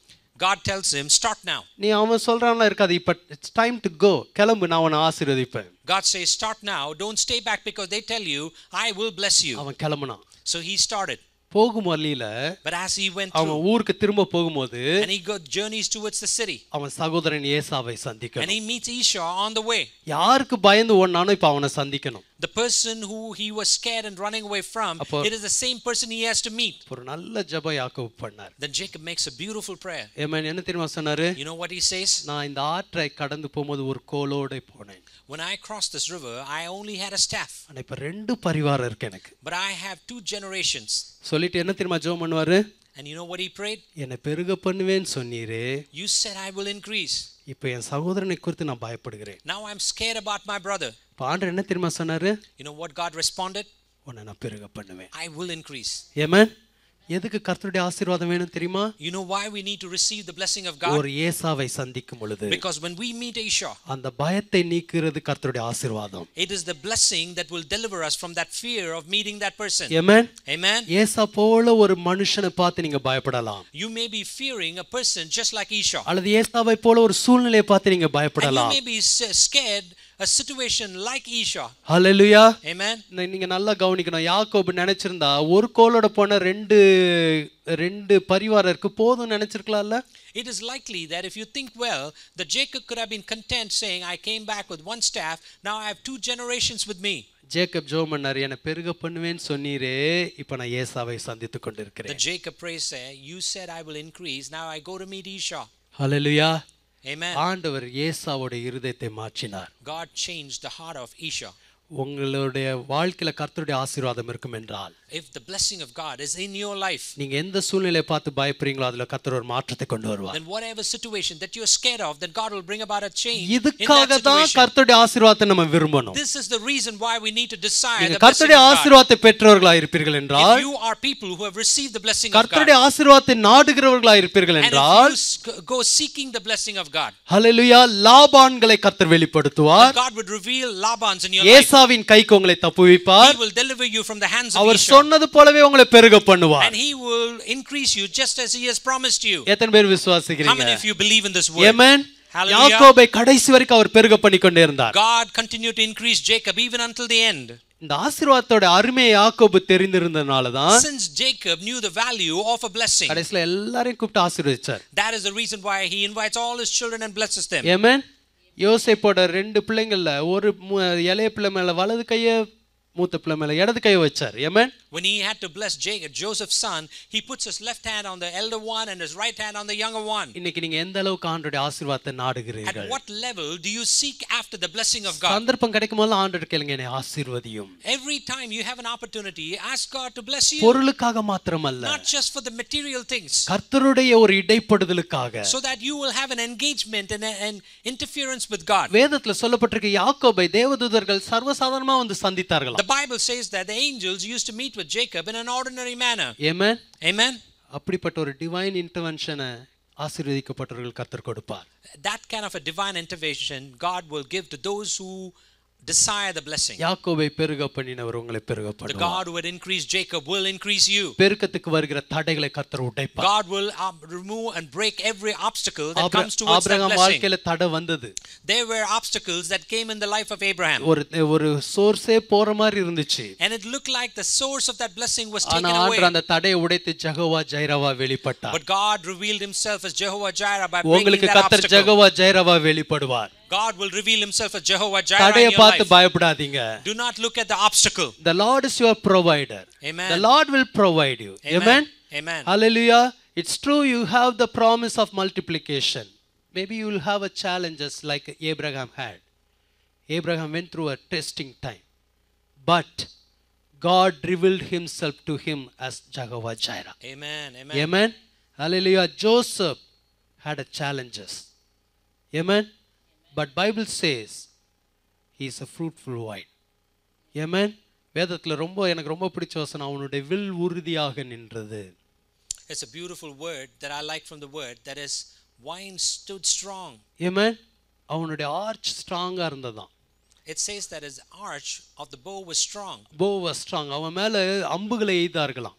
God tells him, start now. நீ அவன் சொல்றான்ல இருக்காது, இப்ப it's time to go, கிளம்பு, நான் உன்னை ஆசீர்வதிப்பேன். God says, start now, don't stay back because they tell you, I will bless you. அவன் கிளம்புனான். So he started. போகும் வழியில But as he went அவன் through, ஊருக்கு திரும்ப போகும்போது and he got journeys towards the city, அவன் சகோதரன் ஏசாவை and சந்திக்கணும். he meets Esau on the way. யாருக்கு பயந்து ஓடுனானோ இப்ப அவனை சந்திக்கணும். The person who he was scared and running away from, it is the same person he has to meet. ஒரு நல்ல ஜெபம் யாக்கோபு பண்ணார். Then Jacob makes a beautiful prayer. ஆமென். என்ன தெரியுமா சொன்னாரு? You know what he says? நான் இந்த ஆற்றை கடந்து போகும்போது ஒரு கோலோட போனேன். When I crossed this river, I only had a staff. ஆனா இப்ப ரெண்டு பரிவாரம் இருக்கு எனக்கு. But I have 2 generations. சொல்லிட்டு என்ன தெரியுமா ஜெபம் பண்ணுவாரு? And you know what he prayed? என்னை பெருக பண்ணுவேன்னு சொன்னீரே, You said I will increase. இப்ப என் சகோதரனை குறித்து நான் பயப்படுகிறேன். Now I'm scared about my brother. இப்ப ஆண்டவர் என்ன தெரியுமா சொன்னாரு? You know what God responded? உன்னை நான் பெருக பண்ணுவேன். I will increase. ஆமென். எதுக்கு கர்த்தருடைய ஆசீர்வாதம் வேணும் தெரியுமா? You know why we need to receive the blessing of God? ஒரு ஏசாவை சந்திக்கும் பொழுது, Because when we meet Esau, அந்த பயத்தை நீக்குறது கர்த்தருடைய ஆசீர்வாதம். it is the blessing that will deliver us from that fear of meeting that person. Amen. Amen. ஏசா போல ஒரு மனுஷனை பார்த்து நீங்க பயப்படலாம். You may be fearing a person just like Esau. அல்லது ஏசாவை போல ஒரு சூழ்நிலையை பார்த்து நீங்க And you பயப்படலாம். may be scared a situation like Esau. Hallelujah. Amen. நீங்க நல்லா கவனிக்கணும். யாக்கோபு நினைச்சிருந்தா ஒரு கோலோட போன ரெண்டு பரிவாரருக்கு போதும் நினைச்சிருக்கலாம்ல. It is likely that if you think well, that Jacob could have been content saying, I came back with 1 staff, now I have 2 generations with me. Jacob ஜெபம் பண்ணாரு, என்னை பெருக பண்ணுவேன்னு சொன்னீரே, இப்ப நான் ஏசாவை சந்தித்துக் கொண்டிருக்கிறேன். Then Jacob prays, you said I will increase, now I go to meet Esau. Hallelujah. Amen. ஆண்டவர் ஏசாவோட இருதயத்தை மாற்றினார். God changed the heart of Esau. உங்களுடைய வாழ்க்கையில கர்த்தருடைய ஆசீர்வாதம் இருக்கும் என்றால், If the blessing of God is in your life, நீங்க எந்த சூழ்நிலையை பார்த்து பயப்படுறீங்களோ அதுல கர்த்தர் ஒரு மாற்றத்தை கொண்டு வருவார். then whatever situation that you are scared of, then God will bring about a change in that இதுக்காக தான் situation. கர்த்தருடைய ஆசீர்வாதத்தை நம்ம விரும்பணும். This is the reason why we need to desire நீங்க the blessing கர்த்தருடைய of God. ஆசீர்வாதத்தை பெற்றவர்களாக இருப்பீர்கள் என்றால், If you are people who have received the blessing of God, கர்த்தருடைய ஆசீர்வாதத்தை நாடுகிறவர்களாக இருப்பீர்கள் and என்றால், if you go seeking the blessing of God, ஹalleluya, லாபான்களை கர்த்தர் வெளிப்படுத்துவார். God would reveal Labans in your life. ஏசாவின் கைக்கு உங்களை தப்புவிப்பார். He will deliver you from the hands of our Esau. சொன்னது போலவே உங்களை பெருக பண்ணுவார். And he will increase you just as he has promised you. எத்தனை பேர் How விசுவாசிக்கிறீங்க? many of you believe in this word? Amen. Hallelujah. யாக்கோபை கடைசி வரைக்கும் அவர் பெருக பண்ணிக்கொண்டே இருந்தார். God continued to increase Jacob even until the end. இந்த ஆசீர்வாதத்தோட அருமையை யாக்கோபு தெரிந்திருந்தனால தான் Since Jacob knew the value of a blessing, கடைசில எல்லாரையும் கூப்பிட்டு ஆசீர்வதிச்சார். that is the reason why he invites all his children and blesses them. ஆமென். யோசேப்போட 2 பிள்ளைங்கள்ல ஒரு இளைய பிள்ளை மேல வலது கையை, மூத்த பிள்ளை மேல இடது கையை வச்சார். ஆமென். When he had to bless Jacob, Joseph's son, he puts his left hand on the elder one and his right hand on the younger one. இன்னைக்கு நீங்க எந்த அளவுக்கு ஆண்டவருடைய ஆசீர்வாதத்தை At நாடுகிறீர்கள்? what level do you seek after the blessing of God? சந்தர்ப்பம் கிடைக்கும் போது ஆண்டவர் கேளுங்க, என்னை ஆசீர்வதியும். Every time you have an opportunity, ask God to bless you. பொருளுக்காக மாத்திரமல்ல, Not just for the material things, கர்த்தருடைய ஒரு இடைப்படுதலுக்காக. so that you will have an engagement and an interference with God. வேதத்துல சொல்லப்பட்டிருக்க யாக்கோபை தேவதூதர்கள் சர்வசாதாரணமா வந்து சந்தித்தார்கள். The Bible says that the angels used to meet with Jacob in an ordinary manner. Amen. Amen. அப்படிப்பட்ட ஒரு டிவைன் இன்டர்வென்ஷனை ஆசீர்வதிக்கப்பட்டவர்கள் கர்த்தர் கொடுப்பார். That kind of a divine intervention God will give to those who desire the blessing. யாக்கோபை பெருக பண்ணினவர் உங்களை பெருக The பண்ணுவார். God who had increased Jacob will increase you. பெருக்கத்துக்கு வருகிற தடைகளை கர்த்தர் உடைப்பார். God will remove and break every obstacle that comes towards that Abraham blessing. வாழ்க்கையில தடை வந்தது. There were obstacles that came in the life of Abraham. ஒரு சோர்ஸே போற மாதிரி இருந்துச்சு. And it looked like the source of that blessing was ஆனா taken ஆண்டவர் away. அந்த தடையை உடைத்து Jehovah ஜைரவா வெளிப்பட்டார். But God revealed himself as Jehovah Jireh by breaking உங்களுக்கு that கர்த்தர் obstacle. ஜெகோவா ஜைரவா வெளிப்படுவார். God will reveal himself as Jehovah Jireh in தடையை your பார்த்து life. பயப்படாதீங்க. Do not look at the obstacle. The Lord is your provider. Amen. The Lord will provide you. Amen. Amen. Hallelujah. It's true you have the promise of multiplication. Maybe you will have a challenges like Abraham had. Abraham went through a testing time. But God revealed himself to him as Jehovah Jireh. Amen. Amen. Amen. Hallelujah. Joseph had a challenges. Amen. But Bible says he is a fruitful vine. Amen. வேதத்துல எனக்கு ரொம்ப பிடிச்ச வசனம் அவனுடைய will உறுதியாக நின்றது. It's a beautiful word that I like from the word, that is, wine stood strong. Amen. அவனுடைய arch ஸ்ட்ராங்கா இருந்ததாம். It says that his arch of the bow was strong. bow was strong. அவன் மேல அம்புகளை எய்தார்களாம்.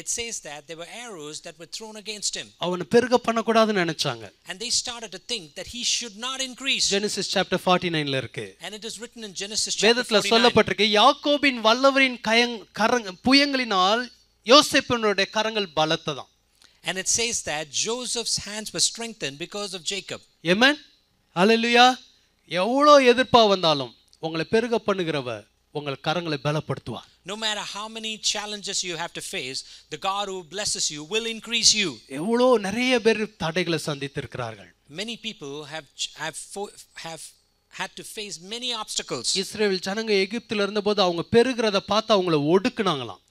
It says that there were arrows that were thrown against him. அவனை பெருக பண்ணக்கூடாதுன்னு நினைச்சாங்க. And they started to think that he should not increase. Genesis chapter 49ல இருக்கு. And it is written in Genesis chapter 49. வேதத்துல சொல்லப்பட்டிருக்கு யாக்கோபின் வல்லவரின் புயங்களினால் யோசேப்பினுடைய கரங்கள் பலத்ததாம். And it says that Joseph's hands were strengthened because of Jacob. Amen. Hallelujah. எவ்வளோ எதிர்ப்பா வந்தாலும் உங்களை பெருக பண்ணுகிறவர் உங்கள் கரங்களை பலப்படுத்துவார். No matter how many challenges you have to face, the God who blesses you will increase you. எவ்வளோ நிறைய பேர் தடைகளை சந்தித்திருக்கிறார்கள். Many people have had to face many obstacles. இஸ்ரவேல் ஜனங்க எகிப்தில இருந்தபோது அவங்க பெருகிறத பார்த்து அவங்கள ஒடுக்குனாங்களாம்.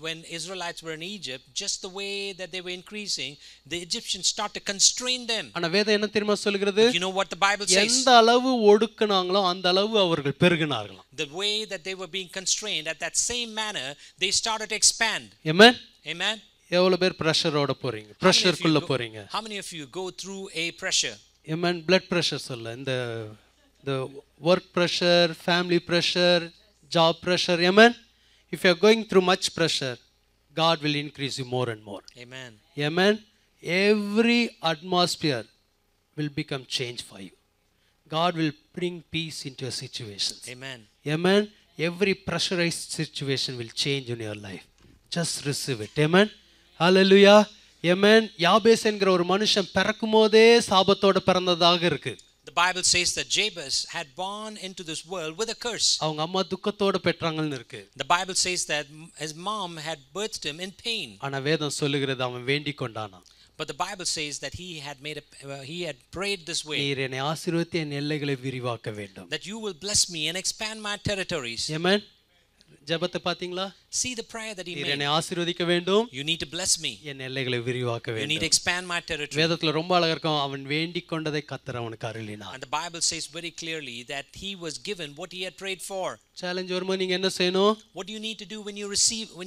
When Israelites were in Egypt, just the way that they were increasing, the Egyptians started to constrain them. ஆனா வேதம் என்ன தெரியுமா சொல்கிறது? You know what the Bible says? எந்த அளவு ஒடுக்குனாங்களோ அந்த அளவு அவர்கள் பெருகினார்களாம். The way that they were being constrained, at that same manner they started to expand. Amen. Amen. எவ்வளவு பேர் பிரஷரோட போறீங்க? பிரஷர்க்குள்ள போறீங்க. How many of you go through a pressure? Amen. blood pressure சொல்ல the work pressure, family pressure, job pressure. Amen. If you are going through much pressure, God will increase you more and more. Amen. Amen. Every atmosphere will become change for you. God will bring peace into your situations. Amen. Amen. Every pressurized situation will change in your life. Just receive it. Amen. Hallelujah. Amen. யாபேஸ் என்கிற ஒரு மனுஷன் பிறக்கும்போதே சாபத்தோட பிறந்ததாக இருக்கு. The Bible says that Jabez had born into this world with a curse. அவங்க அம்மா துக்கத்தோட பெற்றாங்கன்னு இருக்கு. The Bible says that his mom had birthed him in pain. ஆனா வேதம் சொல்லுகிறது அவன் வேண்டிக் கொண்டானா. But the Bible says that he had prayed this way. நீர் என்னை ஆசீர்வதித்து என் எல்லைகளை விரிவாக்க வேண்டும். That you will bless me and expand my territories. Amen. ஜெபத்தை பாத்தீங்களா? See the prayer that he நீர் made. என்னை ஆசீர்வதிக்க வேண்டும். You need to bless me. என் எல்லைகளை விரிவாக்க You need வேண்டும். to expand my territory. வேதத்துல ரொம்ப அழகா இருக்கும். அவன் வேண்டிக் கொண்டதை கர்த்தர் அவனுக்கு அருளினார். And the Bible says very clearly that he was given what he had prayed for. Challenge வரும்போது நீங்க என்ன செய்யணும்? What do you need to do when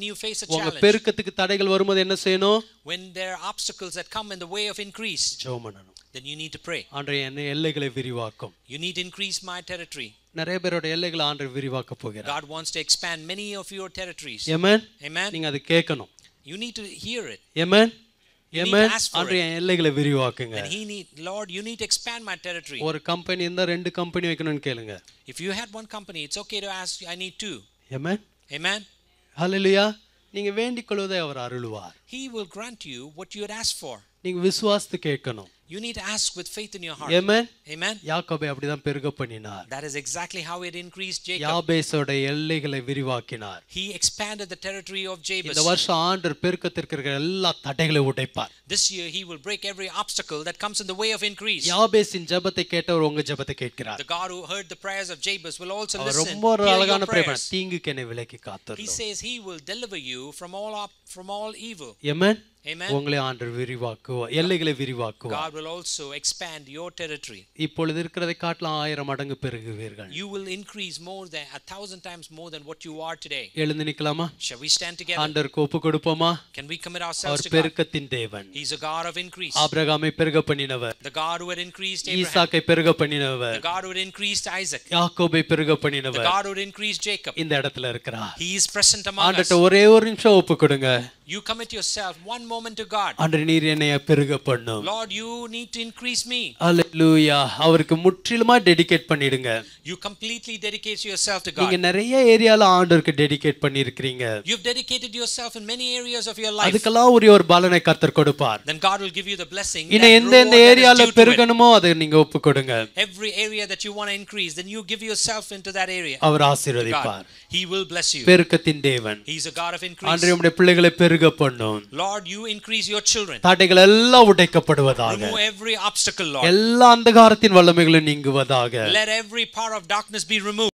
you face a உங்க challenge? பெருக்கத்துக்கு தடைகள் வரும்போது என்ன செய்யணும்? When there are obstacles that come in the way of increase, ஜெபம் பண்ணணும். then you need to pray. ஆண்டவரே என் எல்லைகளை விரிவாக்கும். You need to increase my territory. நிறைய பேரோட எல்லைகளை ஆண்டவர் விரிவாக்க போகிறார். God wants to expand many of your territories. Amen. Amen. நீங்க அது கேட்கணும். You need to hear it. Amen. You need Amen. to ask for ஆண்டவரே it. என் எல்லைகளை விரிவாக்குங்க. And Lord, you need to expand my territory. ஒரு company இருந்தா ரெண்டு company வைக்கணும்னு கேளுங்க. If you had one company, it's okay to ask, I need two. Amen. Amen. Hallelujah. நீங்க வேண்டிக் கொள்வதை அவர் அருளுவார். He will grant you what you had asked for. நீங்க விசுவாசித்து கேட்கணும். You need to ask with faith in your heart. Amen. Amen. யாக்கோபை அப்படிதான் பெருக பண்ணினார். That is exactly how it increased Jacob. யாபேசோட எல்லைகளை விரிவாக்கினார். He expanded the territory of Jabez. இந்த வருஷம் ஆண்டவர் பெருக்கத்திற்கு இருக்கிற எல்லா தடைகளை உடைப்பார். This year he will break every obstacle that comes in the way of increase. யாபேசின் ஜெபத்தை கேட்டவர் உங்க ஜெபத்தை கேட்கிறார். The God who heard the prayers of Jabez will also our listen. ரொம்ப ஒரு அழகான பிரேயர். prayers. தீங்குக்கு என்னை விலக்கி He காத்தருளும். says he will deliver you from all evil. Amen. Amen. உங்களை ஆண்டவர் விரிவாக்குவார். எல்லைகளை விரிவாக்குவார். God will also expand your territory. இப்பொழுது இருக்கிறதை காட்டிலும் 1000 மடங்கு பெருகுவீர்கள். You will increase more than 1,000 times more than what you are today. எழுந்து நிக்கலாமா? Shall we stand together? ஆண்டவருக்கு ஒப்பு கொடுப்போமா? Can we commit ourselves our to God? பெருக்கத்தின் தேவன். He's a God of increase. ஆபிரகாமை பெருக பண்ணினவர். The God who had increased Abraham. ஈசாக்கை பெருக பண்ணினவர். The God who had increased Isaac. யாக்கோபை பெருக The பண்ணினவர். God who had increased Jacob. இந்த இடத்துல இருக்கிறார். He is present among us. ஆண்டவர்ட்ட ஒரே ஒரு நிமிஷம் ஒப்பு கொடுங்க. You commit yourself one moment to God. ஆண்டவரே நீர் என்னை பெருக பண்ணும். Lord, you need to increase me. ஹalleluya. அவருக்கு முற்றிலுமா டெடிகேட் பண்ணிடுங்க. You completely dedicate yourself to God. நீங்க நிறைய ஏரியால ஆண்டவருக்கு டெடிகேட் பண்ணியிருக்கீங்க. You've dedicated yourself in many areas of your life. அதுக்கெல்லாம் ஒரு பலனை கர்த்தர் கொடுப்பார். Then God will give you the blessing. இன்ன எந்த ஏரியால பெருகணுமோ அதை நீங்க ஒப்புக்கொடுங்க. Every area that you want to increase, then you give yourself into that area. அவர் ஆசீர்வதிப்பார். He will bless you. பெருக்கத்தின் தேவன். He is a God of increase. ஆண்டவரே உம்முடைய பிள்ளைகளை பெருக பண்ணும். Lord, you increase your children. தடைகள் எல்லாம் உடைக்கப்படுவதாக. Remove every obstacle, Lord. எல்லா அந்தகாரத்தின் வல்லமைகளும் நீங்குவதாக. Let every power of darkness be removed.